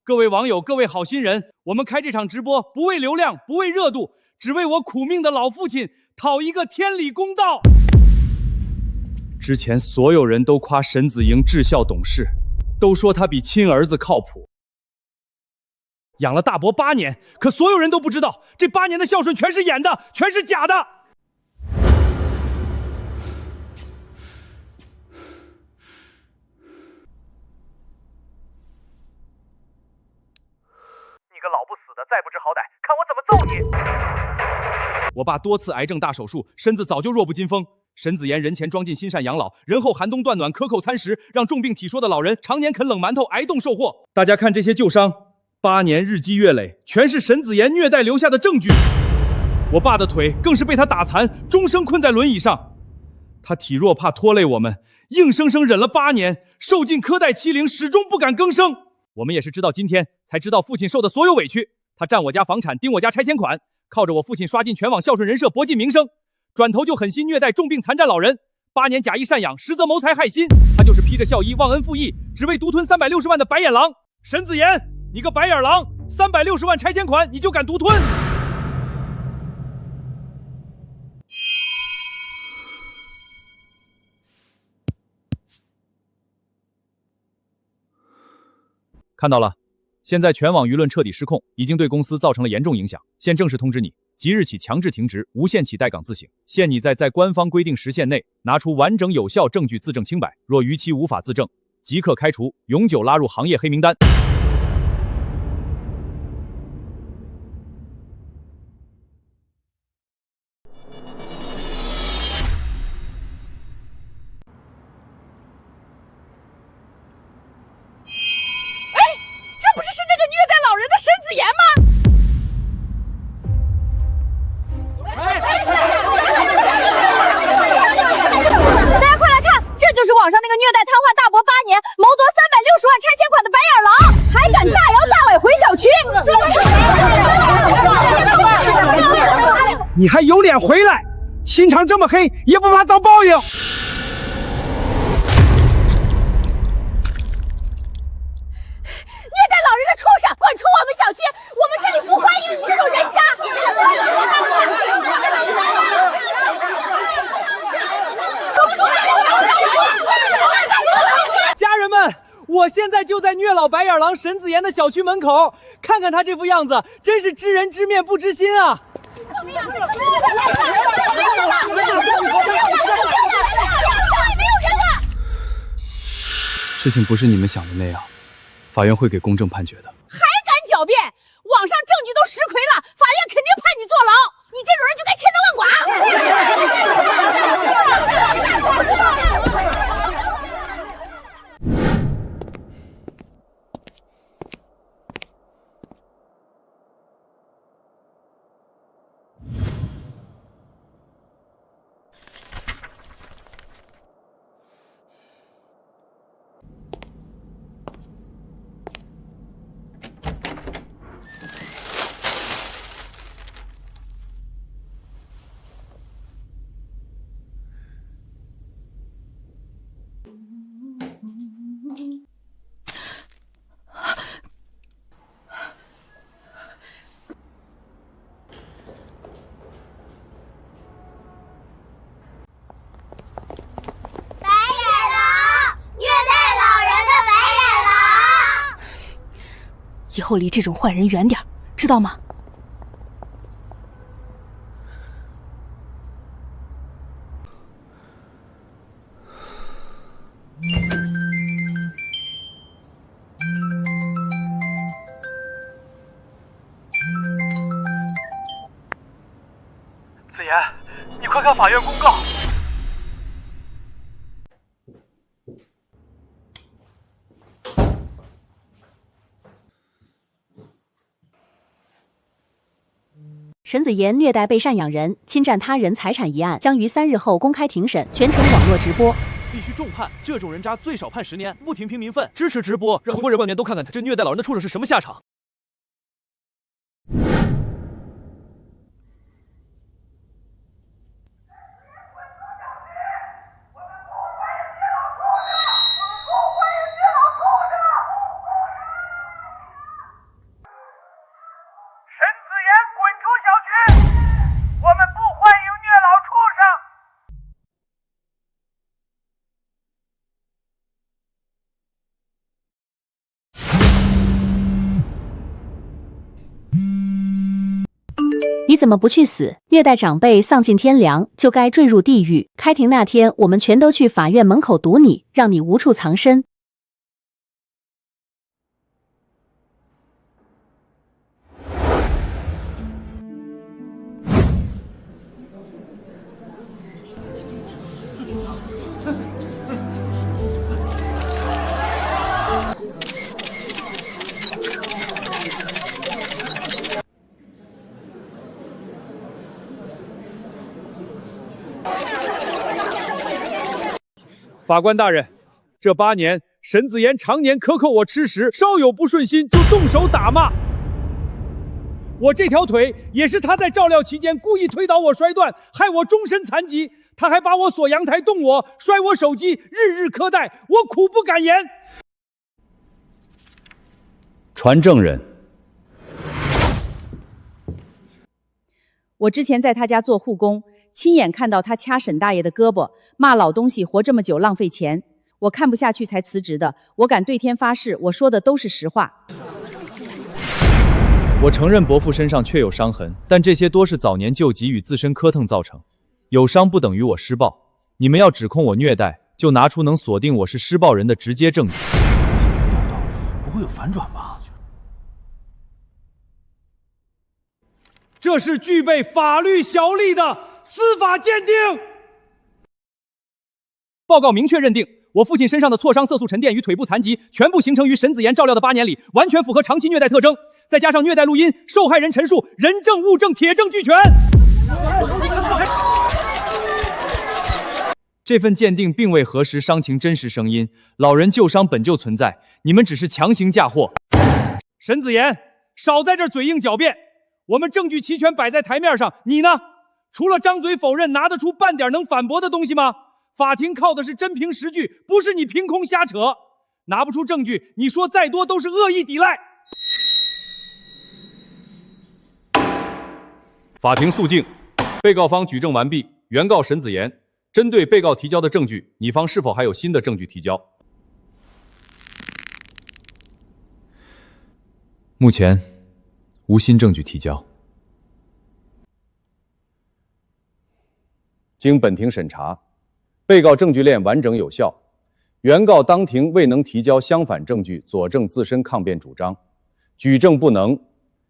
各位网友，各位好心人，我们开这场直播不为流量，不为热度，只为我苦命的老父亲讨一个天理公道。之前所有人都夸沈子莹智孝懂事，都说他比亲儿子靠谱。养了大伯8年，可所有人都不知道，这8年的孝顺全是演的，全是假的。你个老不死的，再不知好歹，看我怎么揍你！我爸多次癌症大手术，身子早就弱不禁风。沈子言人前装进心善养老，人后寒冬断暖，可口餐食，让重病体弱的老人常年啃冷馒头，挨冻受祸。大家看这些旧伤，8年日积月累，全是沈子言虐待留下的证据。我爸的腿更是被他打残，终生困在轮椅上。他体弱怕拖累我们，硬生生忍了8年，受尽苛待欺凌，始终不敢更生。我们也是直到今天才知道父亲受的所有委屈。他占我家房产，盯我家拆迁款，靠着我父亲刷进全网孝顺人设，博尽名声。转头就狠心虐待重病残障老人，8年假意赡养，实则谋财害心。他就是披着孝衣忘恩负义，只为独吞360万的白眼狼。沈子言，你个白眼狼，360万拆迁款你就敢独吞？看到了，现在全网舆论彻底失控，已经对公司造成了严重影响。现正式通知你，即日起强制停职，无限期待岗自省。限你在官方规定时限内拿出完整有效证据自证清白，若逾期无法自证，即刻开除，永久拉入行业黑名单。不是那个虐待老人的沈子言吗？大家快来看，这就是网上那个虐待瘫痪大伯8年，谋夺360万拆迁款的白眼狼，还敢大摇大摆回小区！你还有脸回来？心肠这么黑，也不怕遭报应？虐待老人的畜生，滚出我们小区！我们这里不欢迎你这种人渣！家人们，我现在就在虐老白眼狼沈子言的小区门口，看看他这副样子，真是知人知面不知心啊！事情不是你们想的那样，法院会给公正判决的。还敢狡辩？网上证据都实锤了，法院肯定判你坐牢。你这种人就该千刀万剐！以后离这种坏人远点，知道吗？子言，你快看法院公告！沈子言虐待被赡养人、侵占他人财产一案将于3日后公开庭审，全程网络直播。必须重判，这种人渣最少判10年，不听平民愤，支持直播，让国人万年都看看他这虐待老人的畜生是什么下场。你怎么不去死？虐待长辈丧尽天良，就该坠入地狱。开庭那天，我们全都去法院门口堵你，让你无处藏身。法官大人，这8年，沈子言常年克扣我吃食，稍有不顺心就动手打骂。我这条腿也是他在照料期间故意推倒我摔断，害我终身残疾。他还把我锁阳台动我，摔我手机，日日苛待，我苦不敢言。传证人。我之前在他家做护工，亲眼看到他掐沈大爷的胳膊，骂老东西活这么久浪费钱，我看不下去才辞职的。我敢对天发誓，我说的都是实话。我承认伯父身上确有伤痕，但这些多是早年旧疾与自身磕疼造成，有伤不等于我施暴。你们要指控我虐待，就拿出能锁定我是施暴人的直接证据。不会有反转吧？这是具备法律效力的司法鉴定。报告明确认定，我父亲身上的挫伤、色素沉淀与腿部残疾，全部形成于沈子言照料的8年里，完全符合长期虐待特征。再加上虐待录音、受害人陈述，人证物证铁证俱全。这份鉴定并未核实伤情真实声音，老人旧伤本就存在，你们只是强行嫁祸。沈子言，少在这嘴硬狡辩。我们证据齐全摆在台面上，你呢？除了张嘴否认，拿得出半点能反驳的东西吗？法庭靠的是真凭实据，不是你凭空瞎扯。拿不出证据，你说再多都是恶意抵赖。法庭肃静，被告方举证完毕。原告沈子言，针对被告提交的证据，你方是否还有新的证据提交？目前无新证据提交。经本庭审查，被告证据链完整有效，原告当庭未能提交相反证据佐证自身抗辩主张，举证不能，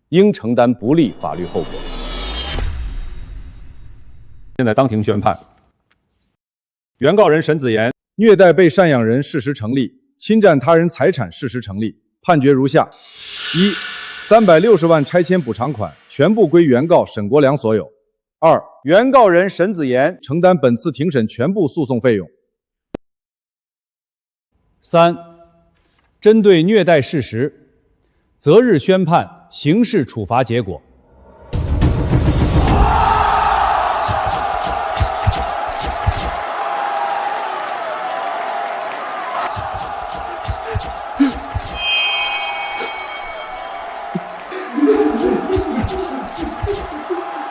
应承担不利法律后果。现在当庭宣判，原告人沈子言虐待被赡养人事实成立，侵占他人财产事实成立，判决如下：一、360万拆迁补偿款全部归原告沈国良所有。2、原告人沈子言承担本次庭审全部诉讼费用。3、针对虐待事实，择日宣判刑事处罚结果。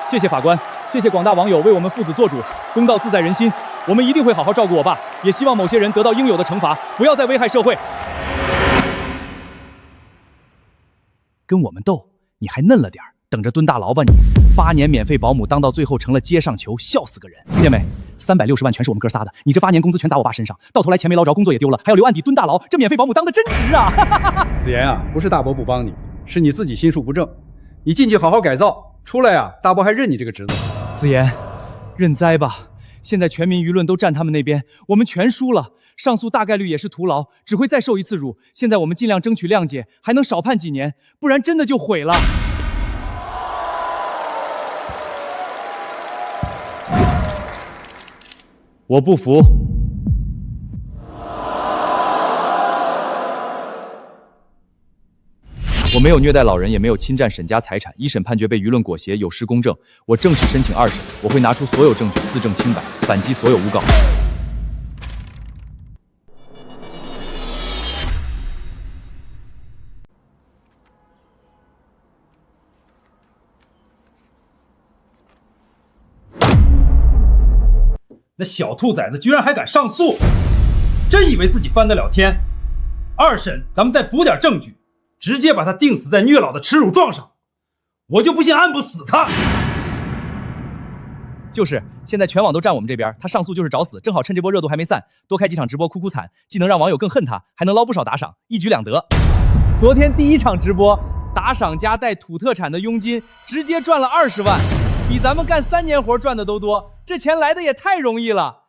谢谢法官，谢谢广大网友为我们父子做主，公道自在人心。我们一定会好好照顾我爸，也希望某些人得到应有的惩罚，不要再危害社会。跟我们斗，你还嫩了点儿，等着蹲大牢吧你！8年免费保姆当到最后成了街上球，笑死个人！听见没？360万全是我们哥仨的，你这8年工资全砸我爸身上，到头来钱没捞着，工作也丢了，还要留案底蹲大牢，这免费保姆当的真值啊！子言啊，不是大伯不帮你，是你自己心术不正。你进去好好改造，出来啊，大伯还认你这个侄子。子言，认栽吧！现在全民舆论都站他们那边，我们全输了，上诉大概率也是徒劳，只会再受一次辱。现在我们尽量争取谅解，还能少判几年，不然真的就毁了。我不服。我没有虐待老人，也没有侵占沈家财产。一审判决被舆论裹挟，有失公正。我正式申请2审，我会拿出所有证据，自证清白，反击所有诬告。那小兔崽子居然还敢上诉，真以为自己翻得了天？2审咱们再补点证据，直接把他定死在虐老的耻辱状上，我就不信按不死他。就是现在全网都站我们这边，他上诉就是找死，正好趁这波热度还没散，多开几场直播哭哭惨，既能让网友更恨他，还能捞不少打赏，一举两得。昨天第1场直播，打赏加带土特产的佣金，直接赚了20万，比咱们干3年活赚的都多，这钱来的也太容易了。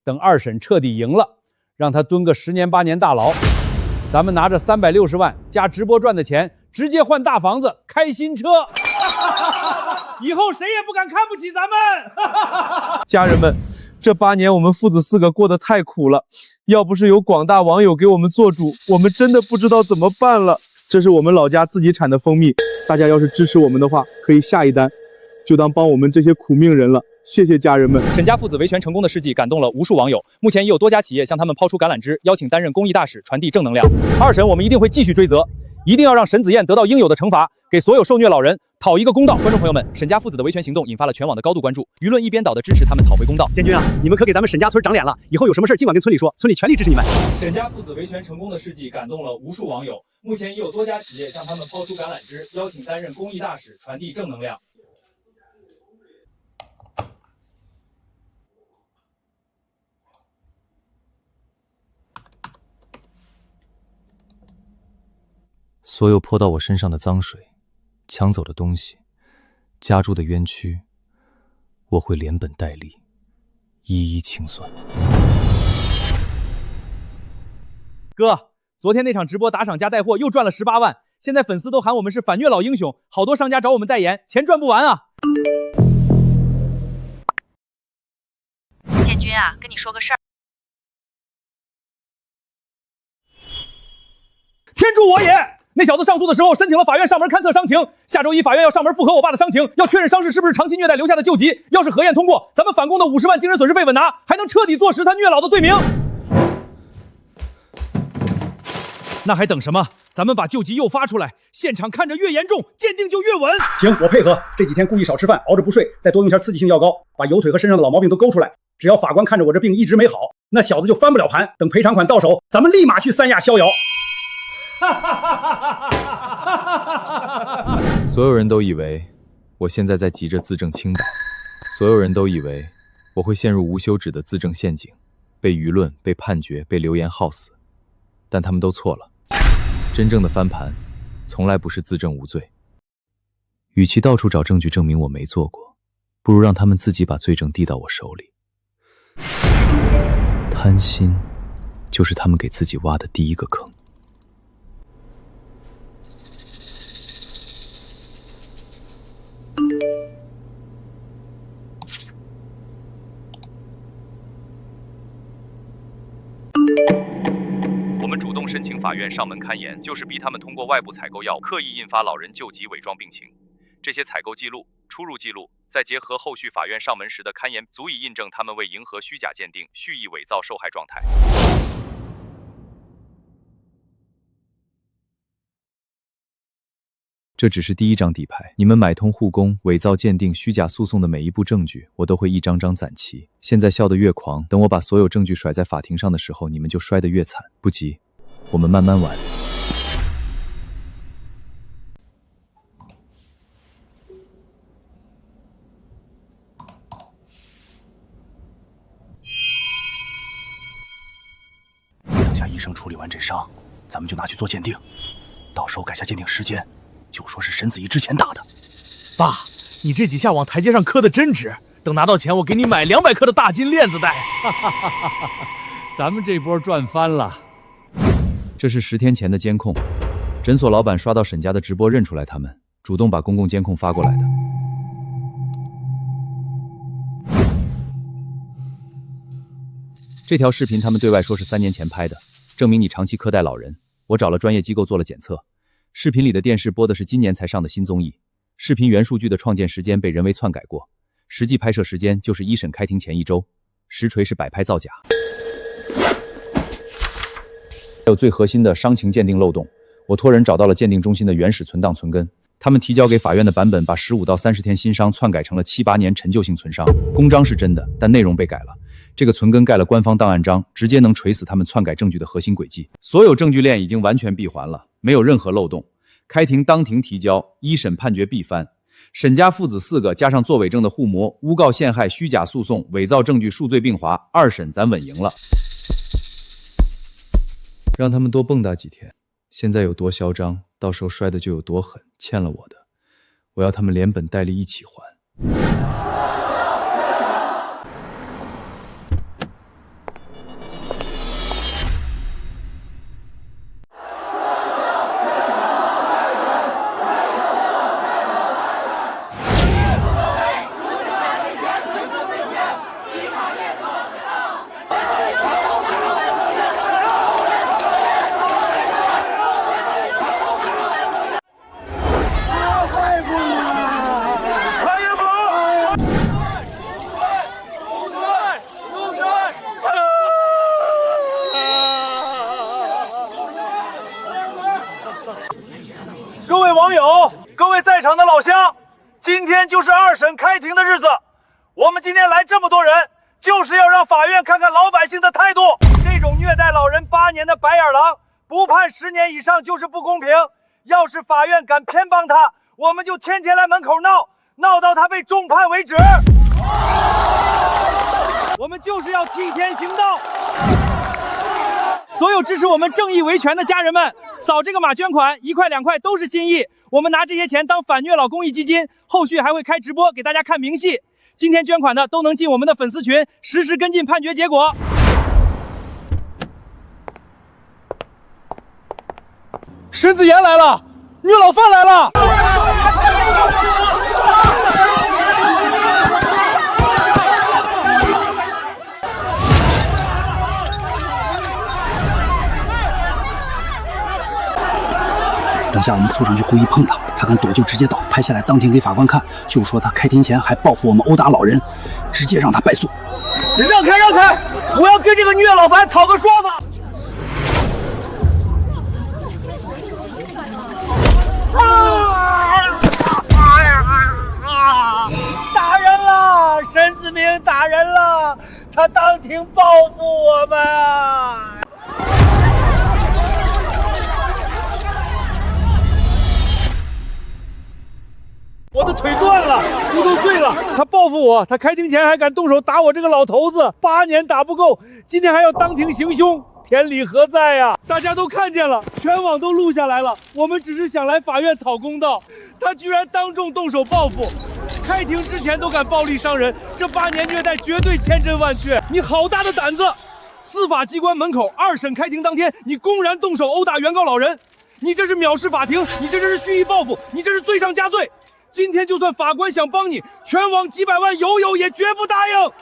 等2审彻底赢了，让他蹲个10年8年大牢，咱们拿着360万加直播赚的钱，直接换大房子，开新车，以后谁也不敢看不起咱们。家人们，这8年我们父子4个过得太苦了，要不是有广大网友给我们做主，我们真的不知道怎么办了。这是我们老家自己产的蜂蜜，大家要是支持我们的话，可以下一单，就当帮我们这些苦命人了。谢谢家人们。沈家父子维权成功的事迹感动了无数网友，目前已有多家企业向他们抛出橄榄枝，邀请担任公益大使，传递正能量。2审我们一定会继续追责，一定要让沈子燕得到应有的惩罚，给所有受虐老人讨一个公道。观众朋友们，沈家父子的维权行动引发了全网的高度关注，舆论一边倒的支持他们讨回公道。建军啊，你们可给咱们沈家村长脸了，以后有什么事尽管跟村里说，村里全力支持你们。沈家父子维权成功的事迹感动了无数网友，目前已有多家企业向他们抛出橄榄枝，邀请担任公益大使，传递正能量。所有泼到我身上的脏水，抢走的东西，加诸的冤屈，我会连本带利，一一清算。哥，昨天那场直播打赏加带货又赚了18万，现在粉丝都喊我们是反虐老英雄，好多商家找我们代言，钱赚不完啊！建军啊，跟你说个事儿。天助我也！那小子上诉的时候申请了法院上门勘测伤情，下周一法院要上门复核我爸的伤情，要确认伤势是不是长期虐待留下的旧疾。要是核验通过，咱们反攻的50万精神损失费稳拿，还能彻底坐实他虐老的罪名。那还等什么？咱们把救急诱发出来，现场看着越严重，鉴定就越稳。行，我配合。这几天故意少吃饭，熬着不睡，再多用下刺激性药膏，把油腿和身上的老毛病都勾出来。只要法官看着我这病一直没好，那小子就翻不了盘。等赔偿款到手，咱们立马去三亚逍遥。所有人都以为我现在在急着自证清白，所有人都以为我会陷入无休止的自证陷阱，被舆论、被判决、被流言耗死，但他们都错了。真正的翻盘，从来不是自证无罪。与其到处找证据证明我没做过，不如让他们自己把罪证递到我手里。贪心，就是他们给自己挖的第一个坑。我们主动申请法院上门勘验，就是逼他们通过外部采购药物，刻意印发老人救急伪装病情。这些采购记录、出入记录，再结合后续法院上门时的勘验，足以印证他们为迎合虚假鉴定，蓄意伪造受害状态。这只是第一张底牌，你们买通护工、伪造鉴定、虚假诉讼的每一步证据，我都会一张张攒齐。现在笑得越狂，等我把所有证据甩在法庭上的时候，你们就摔得越惨。不急，我们慢慢玩。等下医生处理完这伤，咱们就拿去做鉴定，到时候改下鉴定时间，就说是沈子怡之前打的。爸，你这几下往台阶上磕的真值，等拿到钱，我给你买200克的大金链子戴。咱们这波赚翻了。这是10天前的监控，诊所老板刷到沈家的直播认出来他们，主动把公共监控发过来的。这条视频他们对外说是3年前拍的，证明你长期苛待老人。我找了专业机构做了检测，视频里的电视播的是今年才上的新综艺，视频原数据的创建时间被人为篡改过，实际拍摄时间就是一审开庭前1周，实锤是摆拍造假。还有最核心的伤情鉴定漏洞，我托人找到了鉴定中心的原始存档存根，他们提交给法院的版本把15到30天新伤篡改成了7、8年陈旧性存伤，公章是真的，但内容被改了。这个存根盖了官方档案章，直接能锤死他们篡改证据的核心轨迹。所有证据链已经完全闭环了，没有任何漏洞。开庭当庭提交，一审判决必翻。沈家父子4个加上作伪证的护模、诬告陷害、虚假诉讼、伪造证据数罪并罚，2审咱稳赢了。让他们多蹦跶几天，现在有多嚣张，到时候摔的就有多狠。欠了我的，我要他们连本带利一起还。各位网友，各位在场的老乡，今天就是2审开庭的日子。我们今天来这么多人，就是要让法院看看老百姓的态度。这种虐待老人8年的白眼狼，不判10年以上就是不公平。要是法院敢偏帮他，我们就天天来门口闹，闹到他被重判为止。我们就是要替天行道。所有支持我们正义维权的家人们，扫这个码捐款，1块2块都是心意。我们拿这些钱当反虐老公益基金，后续还会开直播给大家看明细。今天捐款的都能进我们的粉丝群，实时跟进判决结果。沈子言来了，虐老犯来了。等下我们凑上去故意碰他，他敢躲就直接倒，拍下来当庭给法官看，就说他开庭前还报复我们殴打老人，直接让他败诉。让开让开，我要跟这个虐老犯讨个说法。打人了，沈子明打人了，他当庭报复我们啊！我的腿断了，骨头碎了，他报复我，他开庭前还敢动手打我这个老头子，8年打不够，今天还要当庭行凶，天理何在呀？大家都看见了，全网都录下来了，我们只是想来法院讨公道，他居然当众动手报复，开庭之前都敢暴力伤人，这8年虐待绝对千真万确，你好大的胆子！司法机关门口2审开庭当天，你公然动手殴打原告老人，你这是藐视法庭，你这是蓄意报复，你这是罪上加罪。今天就算法官想帮你，全网几百万友也绝不答应。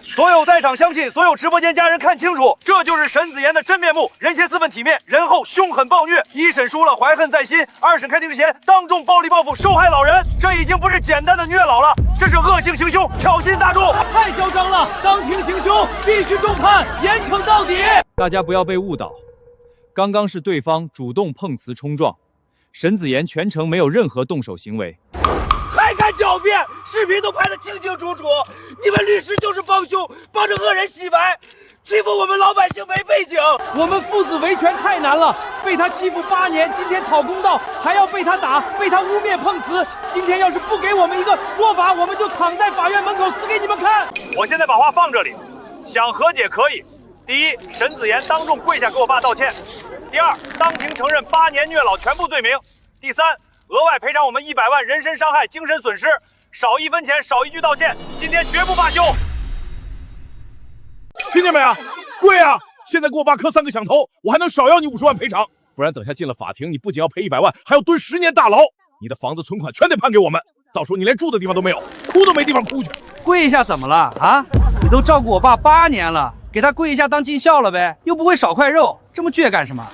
所有在场乡亲，所有直播间家人看清楚，这就是沈子言的真面目，人前4分体面，人后凶狠暴虐。1审输了怀恨在心，2审开庭之前当众暴力报复受害老人，这已经不是简单的虐老了，这是恶性行凶，挑衅大众，太嚣张了！当庭行凶，必须重判，严惩到底。大家不要被误导，刚刚是对方主动碰瓷冲撞。沈子言全程没有任何动手行为。还敢狡辩？视频都拍得清清楚楚，你们律师就是帮凶，帮着恶人洗白，欺负我们老百姓没背景。我们父子维权太难了，被他欺负8年，今天讨公道，还要被他打，被他污蔑碰瓷。今天要是不给我们一个说法，我们就躺在法院门口死给你们看。我现在把话放这里，想和解可以。第一，沈子言当众跪下给我爸道歉；第二，当庭承认8年虐老全部罪名；第三，额外赔偿我们100万人身伤害、精神损失，少1分钱，少1句道歉。今天绝不罢休。听见没有？跪啊！现在给我爸磕3个响头，我还能少要你50万赔偿，不然等下进了法庭，你不仅要赔100万，还要蹲10年大牢。你的房子、存款全得判给我们，到时候你连住的地方都没有，哭都没地方哭去。跪一下怎么了啊？你都照顾我爸8年了，给他跪一下当尽孝了呗，又不会少块肉，这么倔干什么？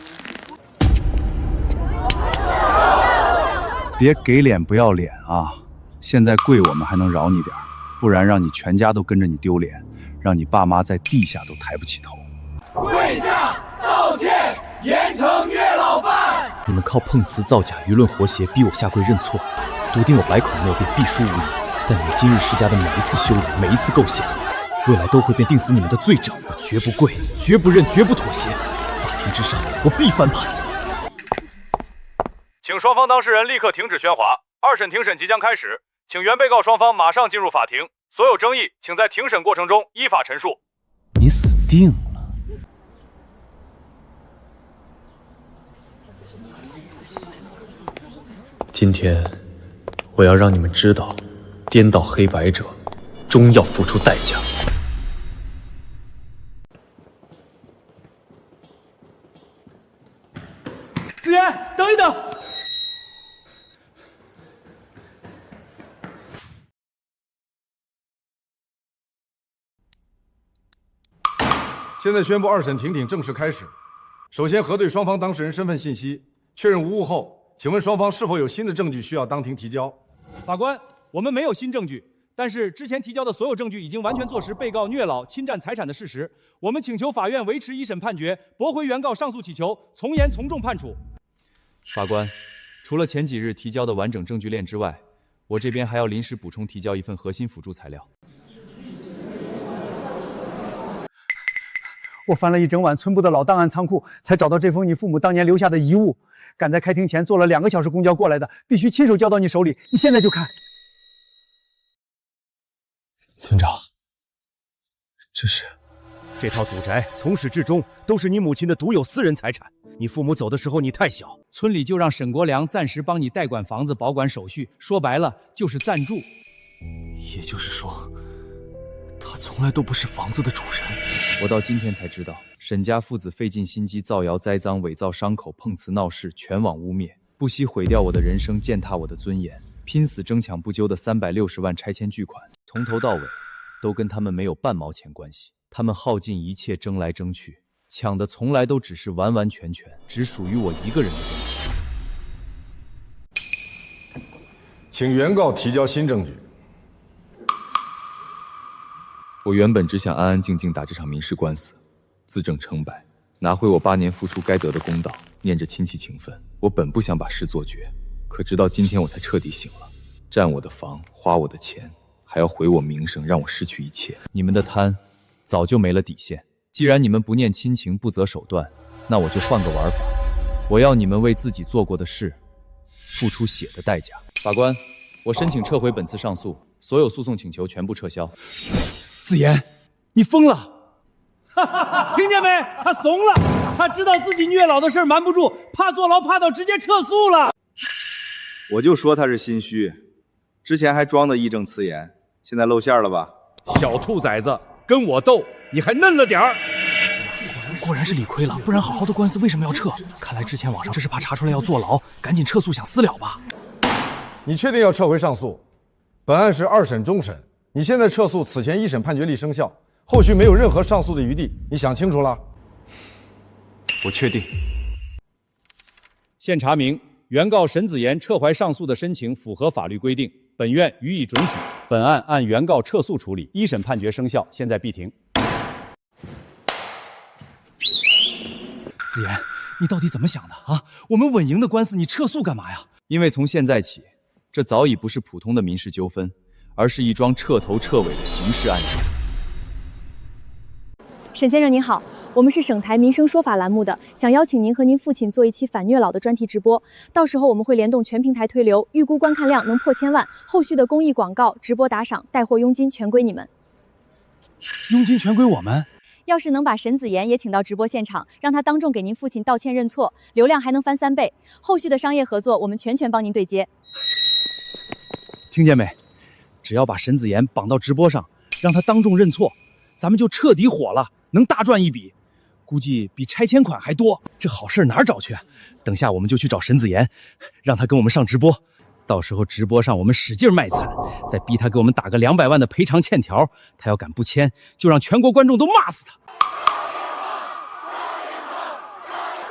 别给脸不要脸啊！现在跪我们还能饶你点，不然让你全家都跟着你丢脸，让你爸妈在地下都抬不起头。跪下道歉，严惩虐老犯。你们靠碰瓷造假、舆论活挟逼我下跪认错，笃定我百口莫辩，必输无疑。但你们今日施加的每一次羞辱，每一次构陷，未来都会变定死你们的罪证。我绝不跪，绝不认，绝不妥协。法庭之上，我必翻盘。请双方当事人立刻停止喧哗，2审庭审即将开始，请原被告双方马上进入法庭，所有争议请在庭审过程中依法陈述。你死定了！今天，我要让你们知道，颠倒黑白者，终要付出代价。子言，等一等。现在宣布2审庭庭正式开始。首先核对双方当事人身份信息，确认无误后，请问双方是否有新的证据需要当庭提交？法官，我们没有新证据，但是之前提交的所有证据已经完全坐实被告虐老、侵占财产的事实。我们请求法院维持1审判决，驳回原告上诉请求，从严从重判处。法官，除了前几日提交的完整证据链之外，我这边还要临时补充提交一份核心辅助材料。我翻了一整晚村部的老档案仓库，才找到这封你父母当年留下的遗物。赶在开庭前坐了2个小时公交过来的，必须亲手交到你手里。你现在就看。村长，这套祖宅从始至终都是你母亲的独有私人财产。你父母走的时候你太小，村里就让沈国良暂时帮你代管房子，保管手续。说白了就是暂住。也就是说，他从来都不是房子的主人。我到今天才知道，沈家父子费尽心机造谣栽赃、伪造伤口、碰瓷闹事，全网污蔑，不惜毁掉我的人生，践踏我的尊严，拼死争抢不究的360万拆迁巨款，从头到尾都跟他们没有半毛钱关系。他们耗尽一切争来争去，抢的从来都只是完完全全只属于我一个人的东西。请原告提交新证据。我原本只想安安静静打这场民事官司，自证清白，拿回我8年付出该得的公道。念着亲戚情分，我本不想把事做绝，可直到今天我才彻底醒了。占我的房，花我的钱，还要毁我名声，让我失去一切。你们的贪早就没了底线。既然你们不念亲情，不择手段，那我就换个玩法。我要你们为自己做过的事付出血的代价。法官，我申请撤回本次上诉，所有诉讼请求全部撤销。子言，你疯了！哈哈，听见没？他怂了，他知道自己虐老的事瞒不住，怕坐牢怕到直接撤诉了。我就说他是心虚，之前还装的义正辞严，现在露馅了吧？小兔崽子，跟我斗，你还嫩了点儿。果然是理亏了，不然好好的官司为什么要撤？看来之前网上这是怕查出来要坐牢，赶紧撤诉想私了吧？你确定要撤回上诉？本案是2审终审，你现在撤诉，此前1审判决立生效，后续没有任何上诉的余地，你想清楚了？我确定。现查明，原告沈子言撤怀上诉的申请符合法律规定，本院予以准许。本案按原告撤诉处理，1审判决生效，现在闭庭。子言，你到底怎么想的啊？我们稳赢的官司，你撤诉干嘛呀？因为从现在起，这早已不是普通的民事纠纷，而是一桩彻头彻尾的刑事案件。沈先生您好，我们是省台民生说法栏目的，想邀请您和您父亲做一期反虐老的专题直播，到时候我们会联动全平台推流，预估观看量能破千万，后续的公益广告、直播打赏、带货佣金全归你们。佣金全归我们？要是能把沈子妍也请到直播现场，让他当众给您父亲道歉认错，流量还能翻3倍。后续的商业合作，我们全帮您对接。听见没？只要把沈子妍绑到直播上，让他当众认错，咱们就彻底火了，能大赚一笔，估计比拆迁款还多。这好事哪儿找去啊？等下我们就去找沈子妍，让他跟我们上直播。到时候直播上我们使劲卖惨，再逼他给我们打个200万的赔偿欠条。他要敢不签，就让全国观众都骂死他。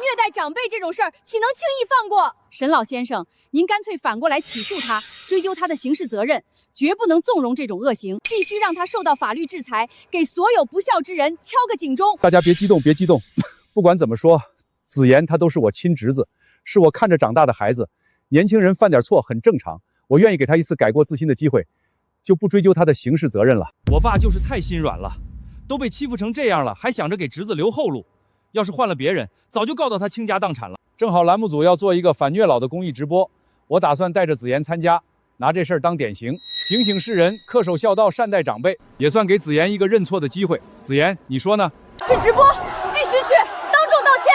虐待长辈这种事儿，岂能轻易放过？沈老先生，您干脆反过来起诉他，追究他的刑事责任，绝不能纵容这种恶行，必须让他受到法律制裁，给所有不孝之人敲个警钟。大家别激动，别激动。不管怎么说，子妍他都是我亲侄子，是我看着长大的孩子。年轻人犯点错很正常，我愿意给他一次改过自新的机会，就不追究他的刑事责任了。我爸就是太心软了，都被欺负成这样了，还想着给侄子留后路。要是换了别人，早就告到他倾家荡产了。正好栏目组要做一个反虐老的公益直播，我打算带着子妍参加，拿这事儿当典型，警醒世人，恪守孝道，善待长辈，也算给子妍一个认错的机会。子妍，你说呢？去直播，必须去，当众道歉，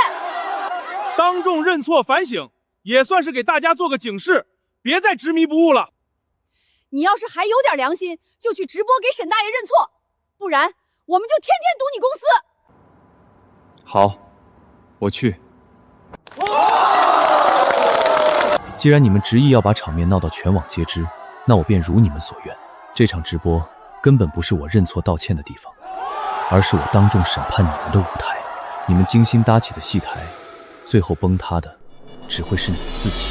当众认错反省。也算是给大家做个警示，别再执迷不悟了。你要是还有点良心，就去直播给沈大爷认错，不然我们就天天堵你公司。好，我去。既然你们执意要把场面闹到全网皆知，那我便如你们所愿。这场直播根本不是我认错道歉的地方，而是我当众审判你们的舞台。你们精心搭起的戏台，最后崩塌的只会是你们自己。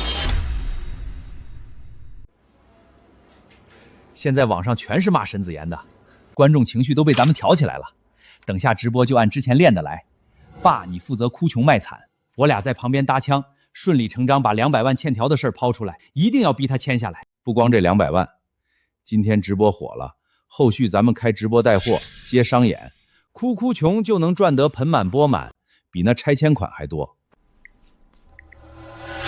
现在网上全是骂沈子妍的，观众情绪都被咱们挑起来了。等下直播就按之前练的来，爸你负责哭穷卖惨，我俩在旁边搭腔，顺理成章把200万欠条的事抛出来，一定要逼他签下来。不光这200万，今天直播火了，后续咱们开直播带货接商演，哭穷就能赚得盆满钵满，比那拆迁款还多。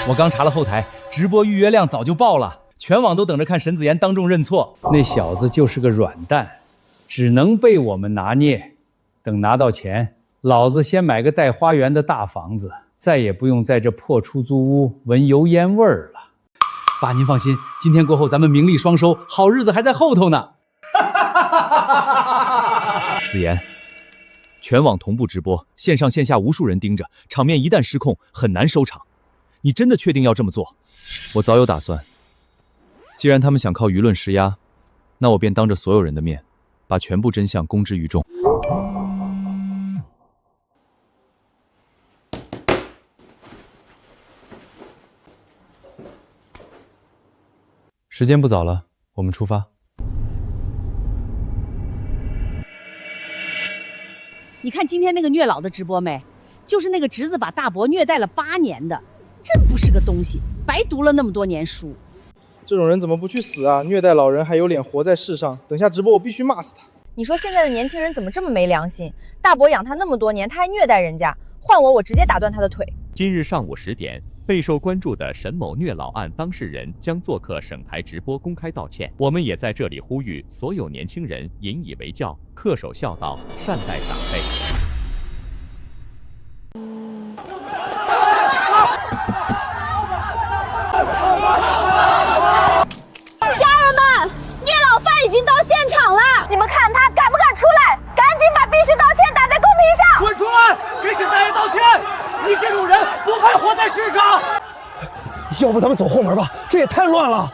我刚查了后台，直播预约量早就爆了，全网都等着看沈子妍当众认错。那小子就是个软蛋，只能被我们拿捏。等拿到钱，老子先买个带花园的大房子，再也不用在这破出租屋闻油烟味儿了。爸您放心，今天过后咱们名利双收，好日子还在后头呢。子妍，全网同步直播，线上线下无数人盯着，场面一旦失控，很难收场。你真的确定要这么做？我早有打算。既然他们想靠舆论施压，那我便当着所有人的面，把全部真相公之于众。时间不早了，我们出发。你看今天那个虐老的直播没？就是那个侄子把大伯虐待了8年的。真不是个东西，白读了那么多年书。这种人怎么不去死啊？虐待老人还有脸活在世上？等下直播我必须骂死他。你说现在的年轻人怎么这么没良心？大伯养他那么多年，他还虐待人家，换我直接打断他的腿。今日上午10点，备受关注的沈某虐老案当事人将做客省台直播公开道歉。我们也在这里呼吁所有年轻人引以为教，恪守孝道，善待长辈。已经到现场了，你们看他敢不敢出来？赶紧把必须道歉打在公屏上！滚出来，给沈大爷道歉！你这种人不配活在世上。要不咱们走后门吧，这也太乱了。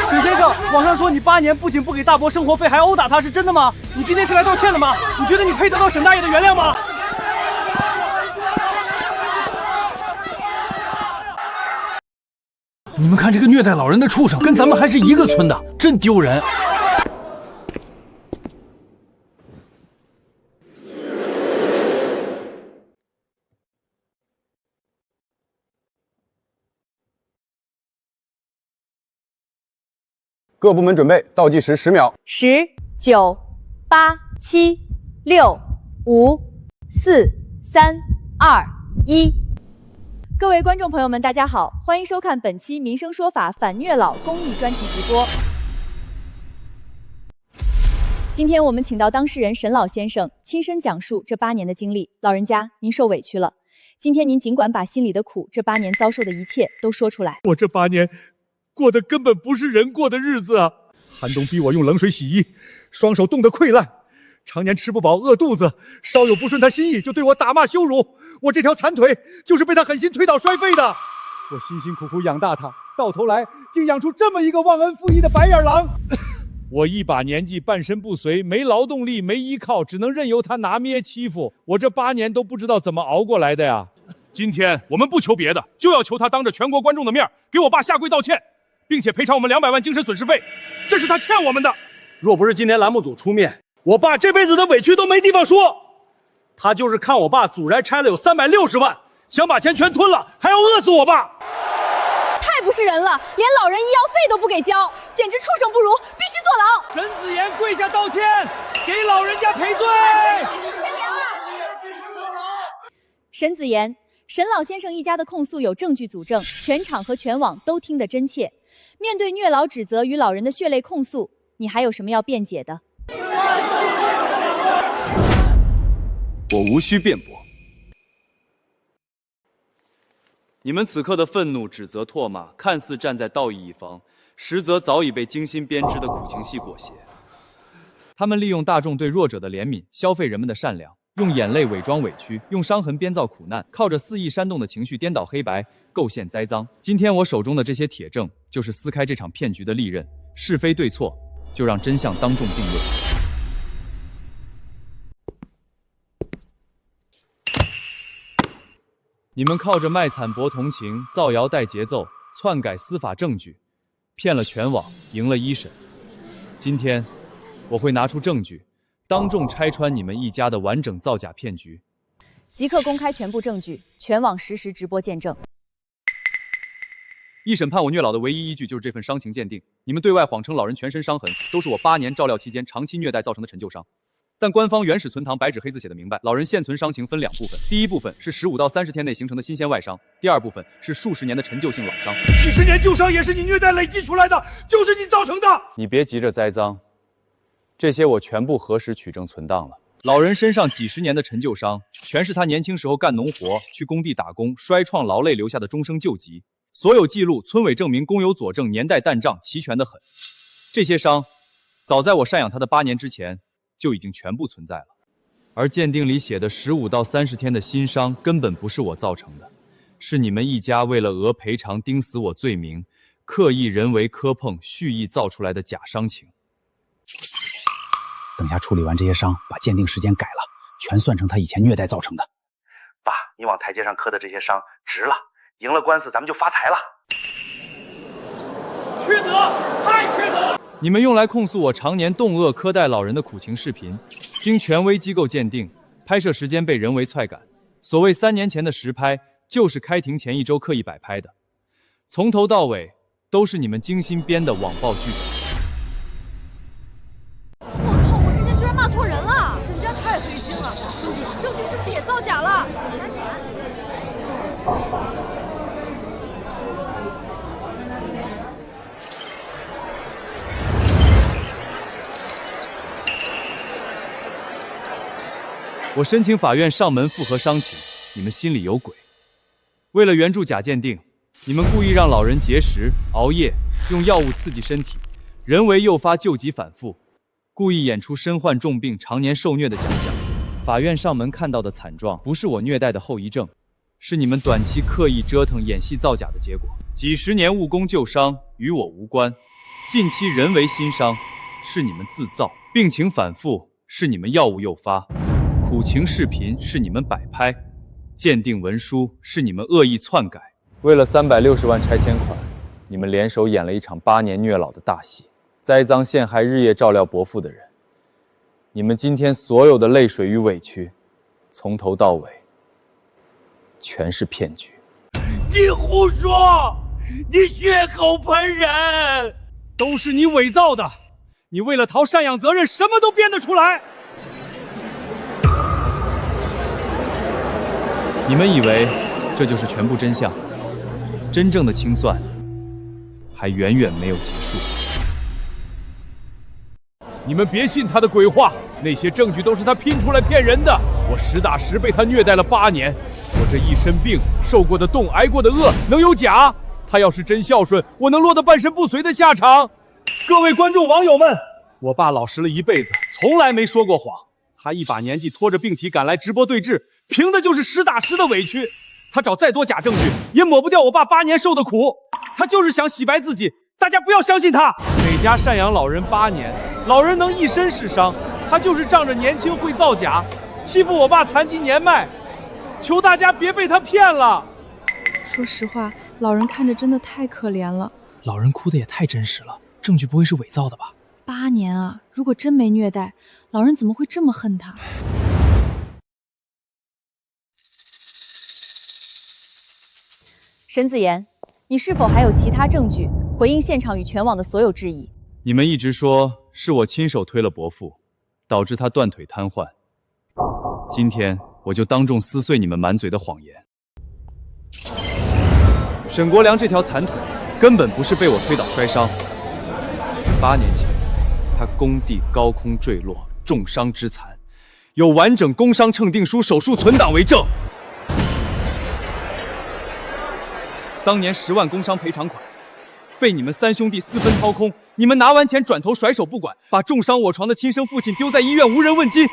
沈先生，网上说你8年不仅不给大伯生活费，还殴打他，是真的吗？你今天是来道歉的吗？你觉得你配得到沈大爷的原谅吗？你们看这个虐待老人的畜生，跟咱们还是一个村的，真丢人！各部门准备，倒计时10秒。10、9、8、7、6、5、4、3、2、1。各位观众朋友们，大家好，欢迎收看本期《民生说法》反虐老公益专题直播。今天我们请到当事人沈老先生亲身讲述这8年的经历。老人家，您受委屈了。今天您尽管把心里的苦，这8年遭受的一切都说出来。我这8年过的根本不是人过的日子啊！寒冬逼我用冷水洗衣，双手冻得溃烂，常年吃不饱饿肚子，稍有不顺他心意就对我打骂羞辱。我这条残腿就是被他狠心推倒摔废的。我辛辛苦苦养大他，到头来竟养出这么一个忘恩负义的白眼狼。我一把年纪，半身不遂，没劳动力，没依靠，只能任由他拿捏欺负。我这8年都不知道怎么熬过来的呀！今天我们不求别的，就要求他当着全国观众的面给我爸下跪道歉，并且赔偿我们200万精神损失费，这是他欠我们的。若不是今天栏目组出面，我爸这辈子的委屈都没地方说。他就是看我爸祖宅拆了有360万，想把钱全吞了，还要饿死我爸。太不是人了，连老人医药费都不给交，简直畜生不如，必须坐牢。沈子言跪下道歉，给老人家赔罪。沈子言，沈老先生一家的控诉有证据佐证，全场和全网都听得真切。面对虐老指责与老人的血泪控诉，你还有什么要辩解的？我无需辩驳。你们此刻的愤怒、指责、唾骂，看似站在道义一方，实则早已被精心编织的苦情戏裹挟。他们利用大众对弱者的怜悯，消费人们的善良，用眼泪伪装委屈，用伤痕编造苦难，靠着肆意煽动的情绪颠倒黑白，构陷栽赃。今天我手中的这些铁证，就是撕开这场骗局的利刃。是非对错，就让真相当众定论。你们靠着卖惨博同情，造谣带节奏，篡改司法证据，骗了全网，赢了1审。今天我会拿出证据，当众拆穿你们一家的完整造假骗局。即刻公开全部证据，全网实时直播见证。一审判我虐老的唯一依据就是这份伤情鉴定。你们对外谎称老人全身伤痕都是我8年照料期间长期虐待造成的陈旧伤。但官方原始存档白纸黑字写的明白，老人现存伤情分2部分，第一部分是15到30天内形成的新鲜外伤，第二部分是数十年的陈旧性老伤。几十年旧伤也是你虐待累积出来的，就是你造成的。你别急着栽赃，这些我全部核实取证存档了。老人身上几十年的陈旧伤，全是他年轻时候干农活、去工地打工、摔创劳累留下的终生旧疾。所有记录、村委证明、公有佐证、年代弹账齐全得很。这些伤，早在我赡养他的8年之前就已经全部存在了。而鉴定里写的15到30天的新伤，根本不是我造成的，是你们一家为了讹赔偿钉死我罪名，刻意人为磕碰、蓄意造出来的假伤情。等下处理完这些伤，把鉴定时间改了，全算成他以前虐待造成的。爸，你往台阶上磕的这些伤值了，赢了官司咱们就发财了。缺德，太缺德！你们用来控诉我常年冻饿苛待老人的苦情视频，经权威机构鉴定，拍摄时间被人为篡改。所谓3年前的实拍，就是开庭前1周刻意摆拍的，从头到尾都是你们精心编的网暴剧本。我靠！我之前居然骂错人了，沈家太黑心了！证据是不是也造假了？我申请法院上门复核伤情，你们心里有鬼。为了援助假鉴定，你们故意让老人节食、熬夜，用药物刺激身体，人为诱发旧疾反复，故意演出身患重病、常年受虐的假象。法院上门看到的惨状，不是我虐待的后遗症，是你们短期刻意折腾、演戏造假的结果。几十年误工旧伤与我无关，近期人为新伤是你们自造，病情反复是你们药物诱发。苦情视频是你们摆拍，鉴定文书是你们恶意篡改。为了360万拆迁款，你们联手演了一场8年虐老的大戏，栽赃陷害日夜照料伯父的人。你们今天所有的泪水与委屈，从头到尾全是骗局。你胡说！你血口喷人！都是你伪造的！你为了逃赡养责任，什么都编得出来。你们以为这就是全部真相？真正的清算还远远没有结束。你们别信他的鬼话，那些证据都是他拼出来骗人的。我实打实被他虐待了8年，我这一身病，受过的冻，挨过的饿，能有假？他要是真孝顺，我能落得半身不遂的下场。各位观众网友们，我爸老实了一辈子，从来没说过谎。他一把年纪拖着病体赶来直播对峙，凭的就是实打实的委屈。他找再多假证据，也抹不掉我爸8年受的苦。他就是想洗白自己，大家不要相信他。每家赡养老人8年，老人能一身是伤，他就是仗着年轻会造假，欺负我爸残疾年迈。求大家别被他骗了。说实话，老人看着真的太可怜了。老人哭的也太真实了，证据不会是伪造的吧？8年啊，如果真没虐待，老人怎么会这么恨他？沈子言，你是否还有其他证据回应现场与全网的所有质疑？你们一直说是我亲手推了伯父，导致他断腿瘫痪。今天我就当众撕碎你们满嘴的谎言。沈国良这条残腿根本不是被我推倒摔伤，8年前他工地高空坠落，重伤之残，有完整工伤称定书、手术存档为证。当年10万工伤赔偿款被你们3兄弟私分掏空，你们拿完钱转头甩手不管，把重伤卧床的亲生父亲丢在医院无人问津。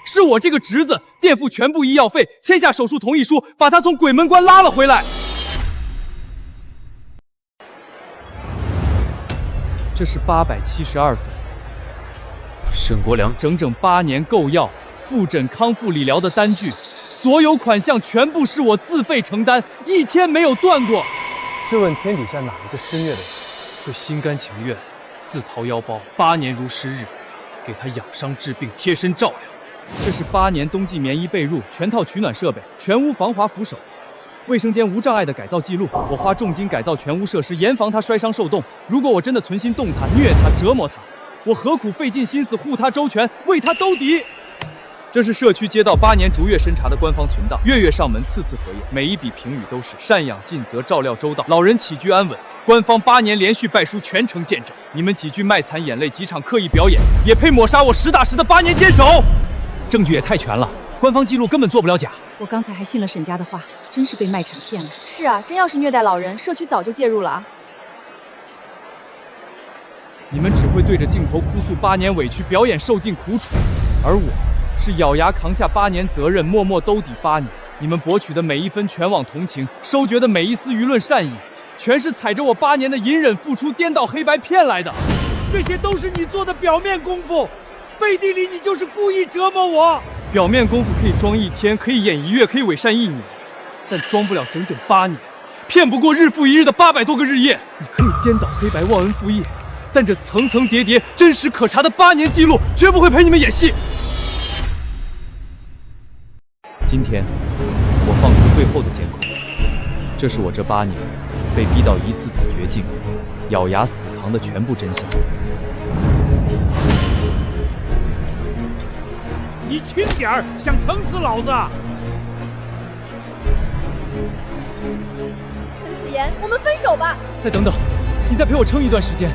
是我这个侄子垫付全部医药费，签下手术同意书，把他从鬼门关拉了回来。这是872份，沈国良整整8年购药、复诊、康复、理疗的单据，所有款项全部是我自费承担，一天没有断过。试问天底下哪一个施虐的人会心甘情愿自掏腰包，8年如10日，给他养伤治病、贴身照料？这是8年冬季棉衣被褥、全套取暖设备、全屋防滑扶手、卫生间无障碍的改造记录。我花重金改造全屋设施，严防他摔伤受冻。如果我真的存心动他、虐他、折磨他，我何苦费尽心思护他周全，为他兜底？这是社区街道8年逐月审查的官方存档，月月上门，次次核验，每一笔评语都是赡养尽责、照料周到，老人起居安稳。官方8年连续拜书全程见证。你们几句卖惨眼泪，几场刻意表演，也配抹杀我实打实的8年坚守？证据也太全了，官方记录根本做不了假。我刚才还信了沈家的话，真是被卖惨骗了。是啊，真要是虐待老人，社区早就介入了啊。你们只会对着镜头哭诉8年委屈，表演受尽苦楚，而我是咬牙扛下8年责任，默默兜底8年。你们博取的每一分全网同情，收掘的每一丝舆论善意，全是踩着我8年的隐忍付出，颠倒黑白骗来的。这些都是你做的表面功夫，背地里你就是故意折磨我。表面功夫可以装1天，可以演1月，可以伪善1年，但装不了整整8年，骗不过日复一日的800多个日夜。你可以颠倒黑白，忘恩负义，但这层层叠叠、真实可查的8年记录，绝不会陪你们演戏。今天，我放出最后的监控，这是我这8年被逼到一次次绝境，咬牙死扛的全部真相。你轻点儿，想疼死老子！陈子言，我们分手吧。再等等，你再陪我撑一段时间，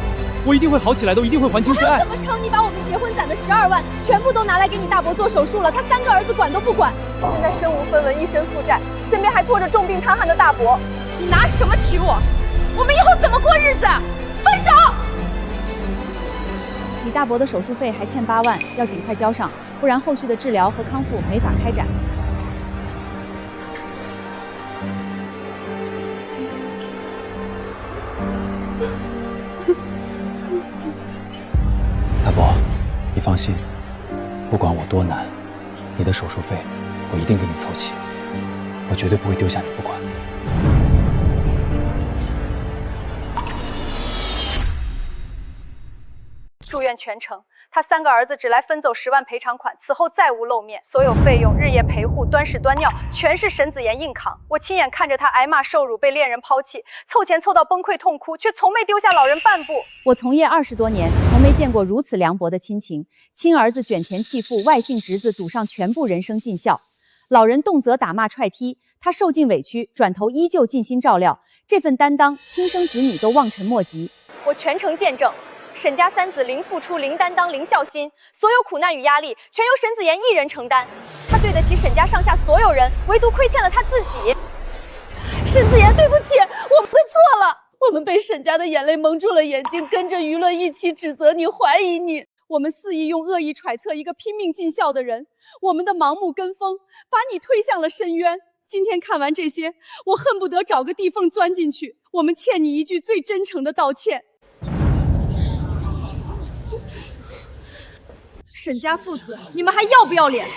我一定会好起来的，我一定会还清挚爱。怎么撑？你把我们结婚攒的12万全部都拿来给你大伯做手术了，他3个儿子管都不管，现在身无分文，一身负债，身边还拖着重病瘫痪的大伯，你拿什么娶我？我们以后怎么过日子？分手！李大伯的手术费还欠8万，要尽快交上，不然后续的治疗和康复没法开展。大伯，你放心，不管我多难，你的手术费我一定给你凑齐，我绝对不会丢下你不管。住院全程，他3个儿子只来分走10万赔偿款，此后再无露面，所有费用、日夜陪护、端屎端尿，全是沈子妍硬扛。我亲眼看着他挨骂受辱，被恋人抛弃，凑钱凑到崩溃痛哭，却从没丢下老人半步。我从业20多年，从没见过如此凉薄的亲情。亲儿子卷钱弃父，外姓侄子赌上全部人生尽孝。老人动辄打骂踹踢，他受尽委屈，转头依旧尽心照料。这份担当，亲生子女都望尘莫及。我全程见证。沈家3子零付出、零担当、零孝心，所有苦难与压力全由沈子妍一人承担。他对得起沈家上下所有人，唯独亏欠了他自己。沈子妍，对不起，我们错了，我们被沈家的眼泪蒙住了眼睛，跟着舆论一起指责你、怀疑你。我们肆意用恶意揣测一个拼命尽孝的人，我们的盲目跟风把你推向了深渊。今天看完这些，我恨不得找个地缝钻进去。我们欠你一句最真诚的道歉。沈家父子，你们还要不要脸？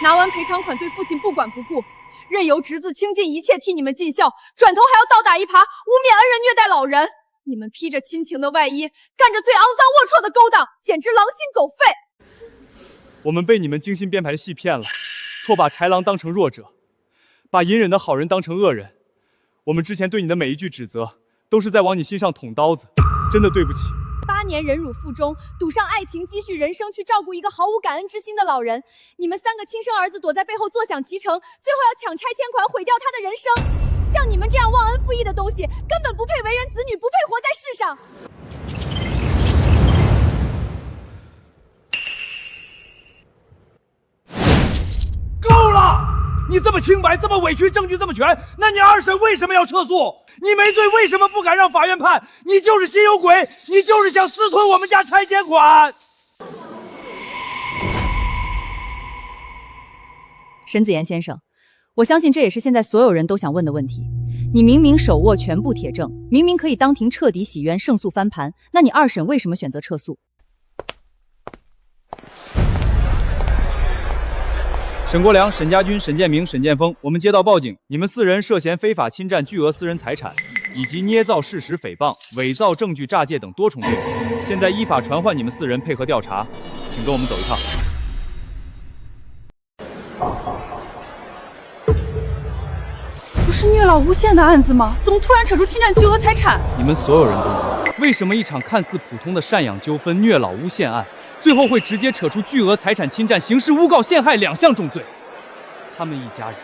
拿完赔偿款对父亲不管不顾，任由侄子倾尽一切替你们尽孝，转头还要倒打一耙，污蔑恩人虐待老人。你们披着亲情的外衣，干着最肮脏龌龊的勾当，简直狼心狗肺。我们被你们精心编排的戏骗了，错把豺狼当成弱者，把隐忍的好人当成恶人。我们之前对你的每一句指责，都是在往你心上捅刀子，真的对不起。8年忍辱负重，赌上爱情积蓄人生去照顾一个毫无感恩之心的老人。你们3个亲生儿子躲在背后坐享其成，最后要抢拆迁款毁掉他的人生。像你们这样忘恩负义的东西，根本不配为人子女，不配活在世上。够了！你这么清白，这么委屈，证据这么全，那你2审为什么要撤诉？你没罪，为什么不敢让法院判？你就是心有鬼，你就是想私吞我们家拆迁款。沈子妍先生，我相信这也是现在所有人都想问的问题。你明明手握全部铁证，明明可以当庭彻底洗冤，胜诉翻盘，那你2审为什么选择撤诉？沈国良、沈家军、沈建明、沈建峰，我们接到报警，你们4人涉嫌非法侵占巨额私人财产，以及捏造事实诽谤、伪造证据诈借等多重罪名。现在依法传唤你们4人配合调查，请跟我们走一趟。不是虐老诬陷的案子吗？怎么突然扯出侵占巨额财产？你们所有人都问，为什么一场看似普通的赡养纠纷、虐老诬陷案，最后会直接扯出巨额财产侵占、刑事诬告、陷害2项重罪？他们一家人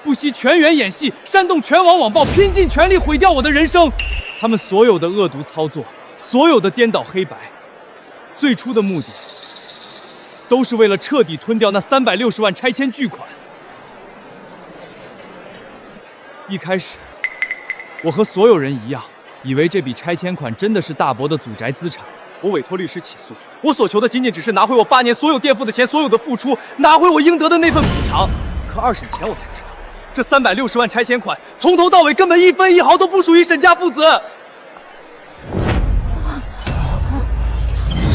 不惜全员演戏，煽动全网网暴，拼尽全力毁掉我的人生。他们所有的恶毒操作，所有的颠倒黑白，最初的目的都是为了彻底吞掉那360万拆迁巨款。一开始，我和所有人一样，以为这笔拆迁款真的是大伯的祖宅资产。我委托律师起诉，我所求的仅仅只是拿回我8年所有垫付的钱，所有的付出，拿回我应得的那份补偿。可2审前我才知道，这360万拆迁款从头到尾根本1分1毫都不属于沈家父子。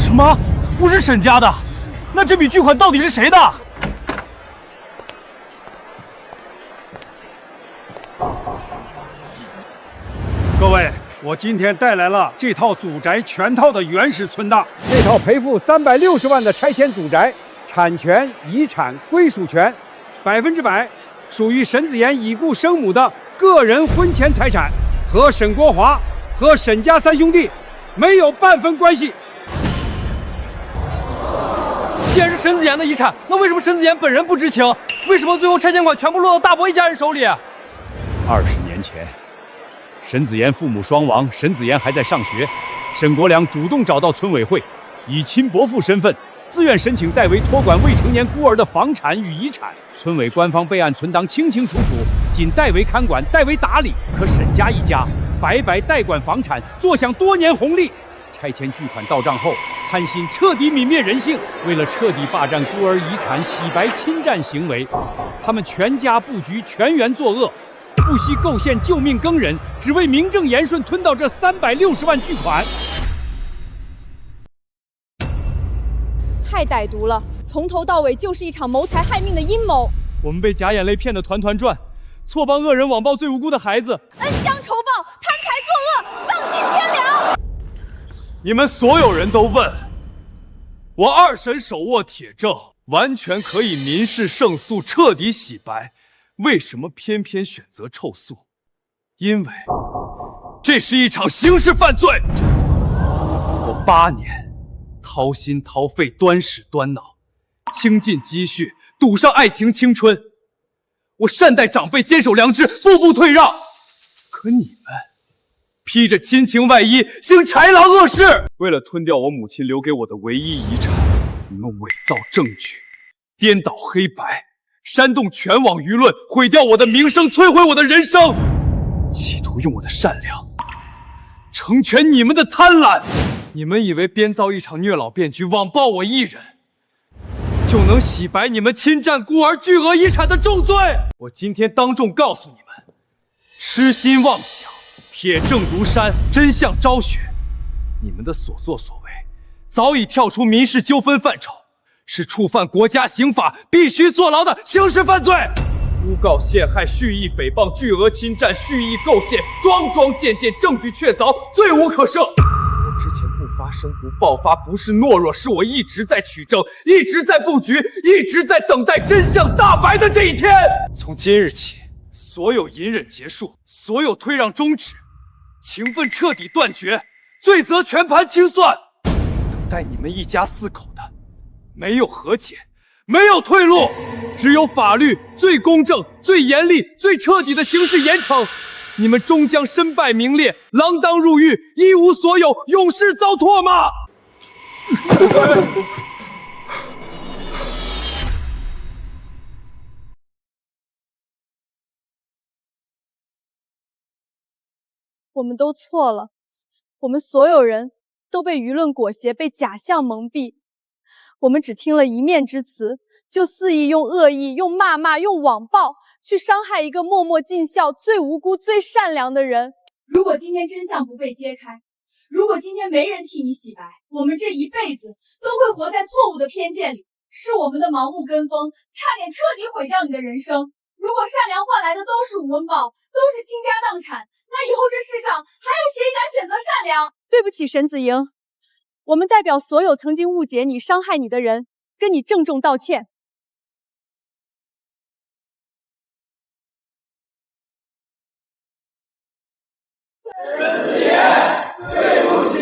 什么？不是沈家的？那这笔巨款到底是谁的？各位，我今天带来了这套祖宅全套的原始存档。这套赔付360万的拆迁祖宅，产权、遗产、归属权，100%属于沈子妍已故生母的个人婚前财产，和沈国华和沈家3兄弟没有半分关系。既然是沈子妍的遗产，那为什么沈子妍本人不知情？为什么最后拆迁款全部落到大伯一家人手里？ 20年前，沈子妍父母双亡，沈子妍还在上学，沈国良主动找到村委会，以亲伯父身份自愿申请代为托管未成年孤儿的房产与遗产。村委官方备案存档清清楚楚，仅代为看管、代为打理。可沈家一家白白代管房产，坐享多年红利。拆迁巨款到账后，贪心彻底泯灭人性。为了彻底霸占孤儿遗产、洗白侵占行为，他们全家布局，全员作恶。 不惜构陷救命耕人，只为名正言顺吞到这360万巨款。太歹毒了，从头到尾就是一场谋财害命的阴谋。我们被假眼泪骗得团团转，错帮恶人网暴最无辜的孩子，恩将仇报，贪财作恶，丧尽天良。你们所有人都问，我二审手握铁证，完全可以民事胜诉，彻底洗白。为什么偏偏选择臭诉？因为这是一场刑事犯罪。我8年掏心掏肺，端屎端脑，倾尽积蓄，赌上爱情青春。我善待长辈，坚守良知，步步退让。可你们披着亲情外衣，行豺狼恶事。为了吞掉我母亲留给我的唯一遗产，你们伪造证据，颠倒黑白，煽动全网舆论，毁掉我的名声，摧毁我的人生，企图用我的善良成全你们的贪婪。你们以为编造一场虐老变局，网暴我一人，就能洗白你们侵占孤儿巨额遗产的重罪？我今天当众告诉你们，痴心妄想，铁证如山，真相昭雪。你们的所作所为早已跳出民事纠纷范畴，是触犯国家刑法必须坐牢的刑事犯罪。诬告陷害、蓄意诽谤、巨额侵占、蓄意构陷，桩桩件件，证据确凿，罪无可赦。我之前不发声、不爆发，不是懦弱，是我一直在取证，一直在布局，一直在等待真相大白的这一天。从今日起，所有隐忍结束，所有退让终止，情分彻底断绝，罪责全盘清算。等待你们一家4口的，没有和解，没有退路，只有法律最公正、最严厉、最彻底的刑事严惩。你们终将身败名裂，锒铛入狱，一无所有，永世遭唾骂。我们都错了，我们所有人都被舆论裹挟，被假象蒙蔽。我们只听了一面之词，就肆意用恶意、用谩骂、用网暴去伤害一个默默尽孝、最无辜、最善良的人。如果今天真相不被揭开，如果今天没人替你洗白，我们这一辈子都会活在错误的偏见里，是我们的盲目跟风，差点彻底毁掉你的人生。如果善良换来的都是无温饱，都是倾家荡产，那以后这世上还有谁敢选择善良？对不起，沈子莹，我们代表所有曾经误解你、伤害你的人，跟你郑重道歉。沈子言，对不起。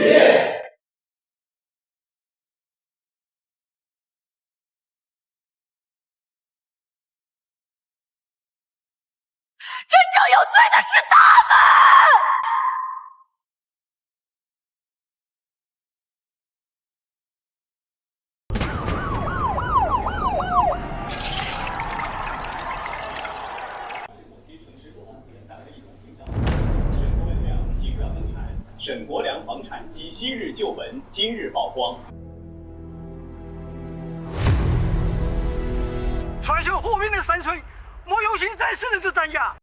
真正有罪的是他们！沈国良房产几昔日旧闻今日曝光。传授火命的山水，莫有心在世人之斩压。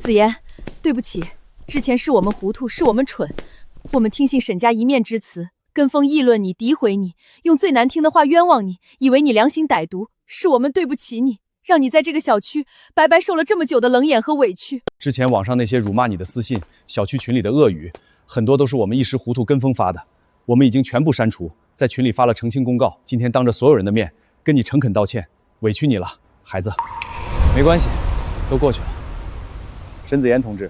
子言，对不起，之前是我们糊涂，是我们蠢，我们听信沈家一面之词，跟风议论你，诋毁你，用最难听的话冤枉你，以为你良心歹毒，是我们对不起你，让你在这个小区白白受了这么久的冷眼和委屈。之前网上那些辱骂你的私信，小区群里的恶语，很多都是我们一时糊涂跟风发的，我们已经全部删除，在群里发了澄清公告，今天当着所有人的面跟你诚恳道歉，委屈你了，孩子。没关系，都过去了。沈子言同志，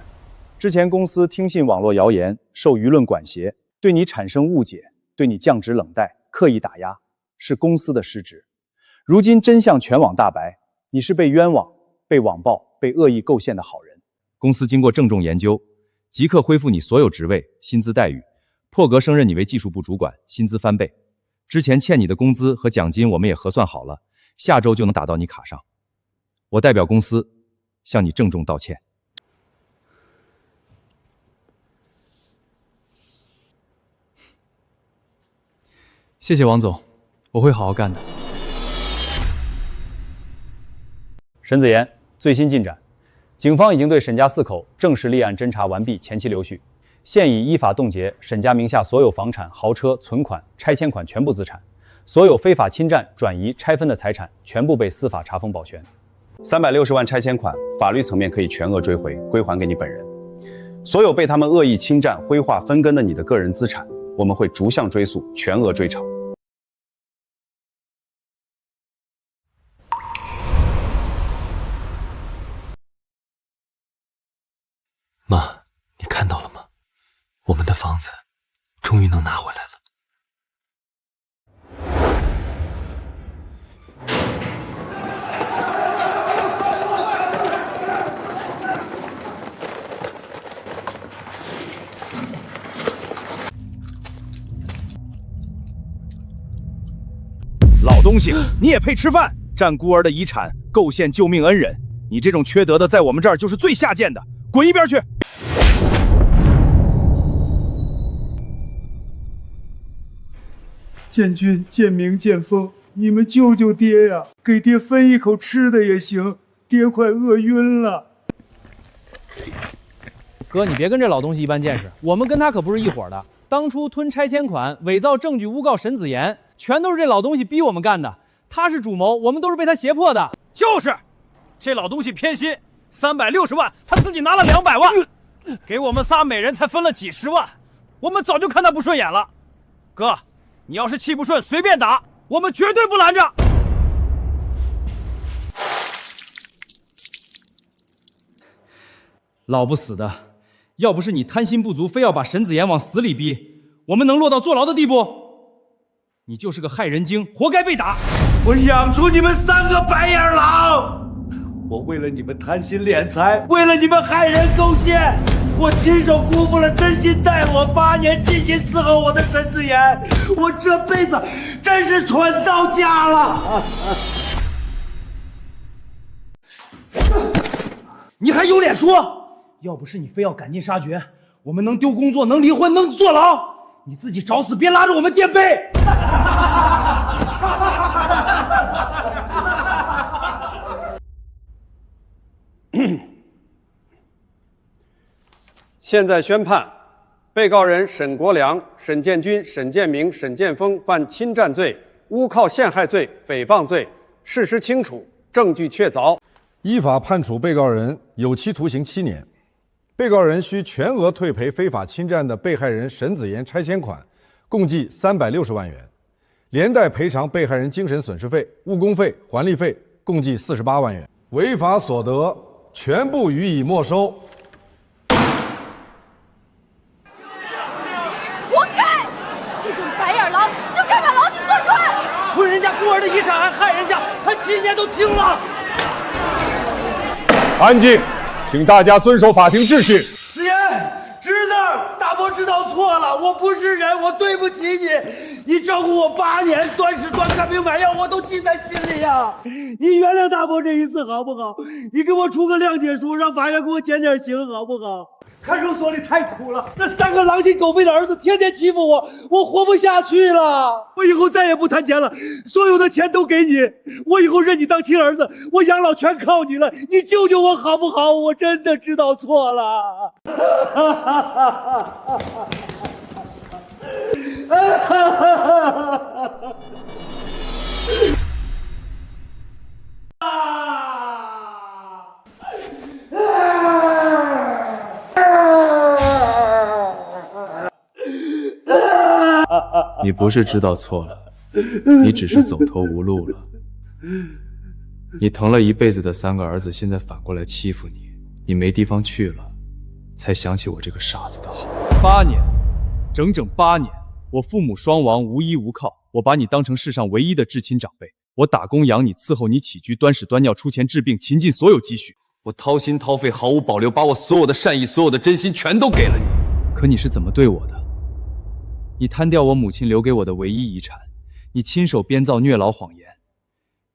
之前公司听信网络谣言，受舆论管挟，对你产生误解，对你降职冷待，刻意打压，是公司的失职。如今真相全网大白，你是被冤枉、被网暴、被恶意构陷的好人。公司经过郑重研究，即刻恢复你所有职位、薪资待遇，破格升任你为技术部主管，薪资翻倍。之前欠你的工资和奖金我们也核算好了，下周就能打到你卡上。我代表公司向你郑重道歉。谢谢王总，我会好好干的。沈子言，最新进展，警方已经对沈家4口正式立案侦查完毕，前期留序，现已依法冻结沈家名下所有房产、豪车、存款、拆迁款全部资产，所有非法侵占、转移、拆分的财产全部被司法查封保全。360万拆迁款，法律层面可以全额追回，归还给你本人。所有被他们恶意侵占、挥化、分羹的你的个人资产，我们会逐项追诉，全额追偿。妈，你看到了吗？我们的房子终于能拿回来了。老东西，你也配吃饭？占孤儿的遗产，构陷救命恩人，你这种缺德的，在我们这儿就是最下贱的，滚一边去！建军、建明、建峰，你们救救爹呀！给爹分一口吃的也行，爹快饿晕了。哥，你别跟这老东西一般见识，我们跟他可不是一伙的。当初吞拆迁款、伪造证据、诬告沈子言，全都是这老东西逼我们干的。他是主谋，我们都是被他胁迫的。就是，这老东西偏心，360万他自己拿了200万，给我们仨每人才分了几十万，我们早就看他不顺眼了。哥，你要是气不顺，随便打，我们绝对不拦着。老不死的，要不是你贪心不足，非要把沈子言往死里逼，我们能落到坐牢的地步？你就是个害人精，活该被打！我养出你们3个白眼狼，我为了你们贪心敛财，为了你们害人构陷，我亲手辜负了真心待我8年、尽心伺候我的沈子言，我这辈子真是蠢到家了。你还有脸说？要不是你非要赶尽杀绝，我们能丢工作，能离婚，能坐牢，你自己找死，别拉着我们垫背。现在宣判，被告人沈国良、沈建军、沈建明、沈建峰犯侵占罪、诬告陷害罪、诽谤罪，事实清楚，证据确凿，依法判处被告人有期徒刑7年。被告人需全额退赔非法侵占的被害人沈子言拆迁款，共计360万元，连带赔偿被害人精神损失费、误工费、还利费，共计48万元。违法所得全部予以没收。活该！这种白眼狼就该把牢底坐穿！吞人家孤儿的遗产还害人家，判7年都轻了。安静，请大家遵守法庭秩序。子言，侄子，大伯知道错了，我不是人，我对不起你。你照顾我8年，端屎端看病买药，我都记在心里呀。你原谅大伯这一次好不好？你给我出个谅解书，让法院给我减点刑好不好？看守所里太苦了，那3个狼心狗肺的儿子天天欺负我，我活不下去了。我以后再也不谈钱了，所有的钱都给你，我以后认你当亲儿子，我养老全靠你了，你救救我好不好？我真的知道错了。你不是知道错了，你只是走投无路了。你疼了一辈子的3个儿子，现在反过来欺负你，你没地方去了，才想起我这个傻子的好。8年，整整8年，我父母双亡，无依无靠，我把你当成世上唯一的至亲长辈，我打工养你，伺候你起居，端屎端尿，出钱治病，倾尽所有积蓄，我掏心掏肺，毫无保留，把我所有的善意、所有的真心全都给了你。可你是怎么对我的？你贪掉我母亲留给我的唯一遗产，你亲手编造虐老谎言，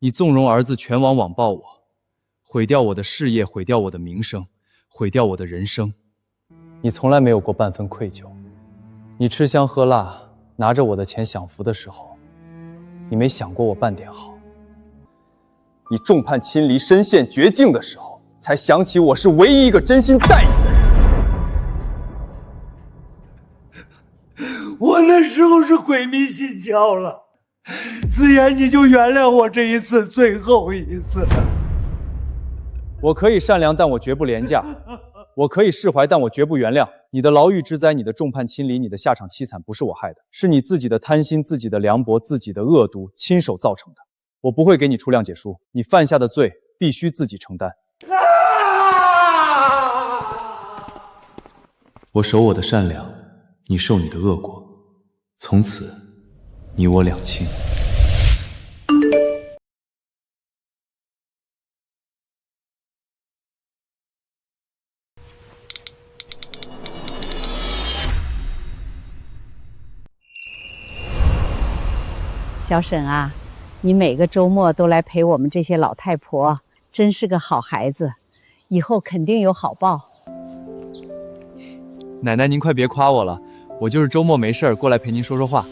你纵容儿子全网网暴我，毁掉我的事业，毁掉我的名声，毁掉我的人生。你从来没有过半分愧疚，你吃香喝辣，拿着我的钱享福的时候，你没想过我半点好。你众叛亲离、身陷绝境的时候，才想起我是唯一一个真心待你的人。我那时候是鬼迷心窍了，子言，你就原谅我这一次，最后一次。我可以善良，但我绝不廉价；我可以释怀，但我绝不原谅。你的牢狱之灾，你的众叛亲离，你的下场凄惨，不是我害的，是你自己的贪心、自己的凉薄、自己的恶毒，亲手造成的。我不会给你出谅解书，你犯下的罪必须自己承担。我守我的善良，你受你的恶果，从此你我两清。小沈啊，你每个周末都来陪我们这些老太婆，真是个好孩子，以后肯定有好报。奶奶，您快别夸我了，我就是周末没事儿过来陪您说说话。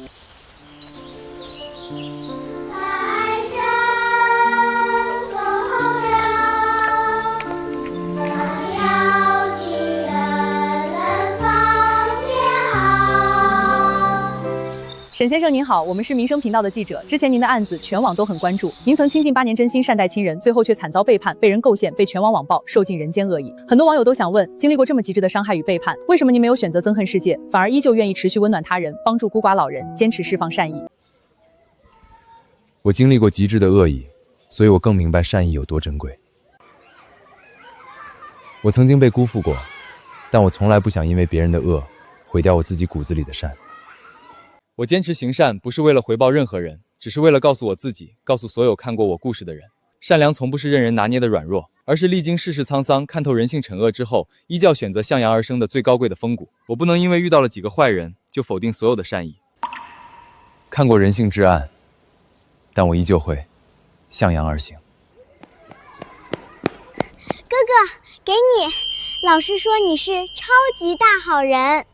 沈先生您好，我们是民生频道的记者，之前您的案子全网都很关注，您曾倾尽8年真心善待亲人，最后却惨遭背叛，被人构陷，被全网网暴，受尽人间恶意。很多网友都想问，经历过这么极致的伤害与背叛，为什么您没有选择憎恨世界，反而依旧愿意持续温暖他人，帮助孤寡老人，坚持释放善意？我经历过极致的恶意，所以我更明白善意有多珍贵。我曾经被辜负过，但我从来不想因为别人的恶毁掉我自己骨子里的善。我坚持行善，不是为了回报任何人，只是为了告诉我自己，告诉所有看过我故事的人，善良从不是任人拿捏的软弱，而是历经世事沧桑，看透人性惩恶之后，依旧选择向阳而生的最高贵的风骨。我不能因为遇到了几个坏人，就否定所有的善意。看过人性至暗，但我依旧会向阳而行。哥哥，给你。老师说你是超级大好人。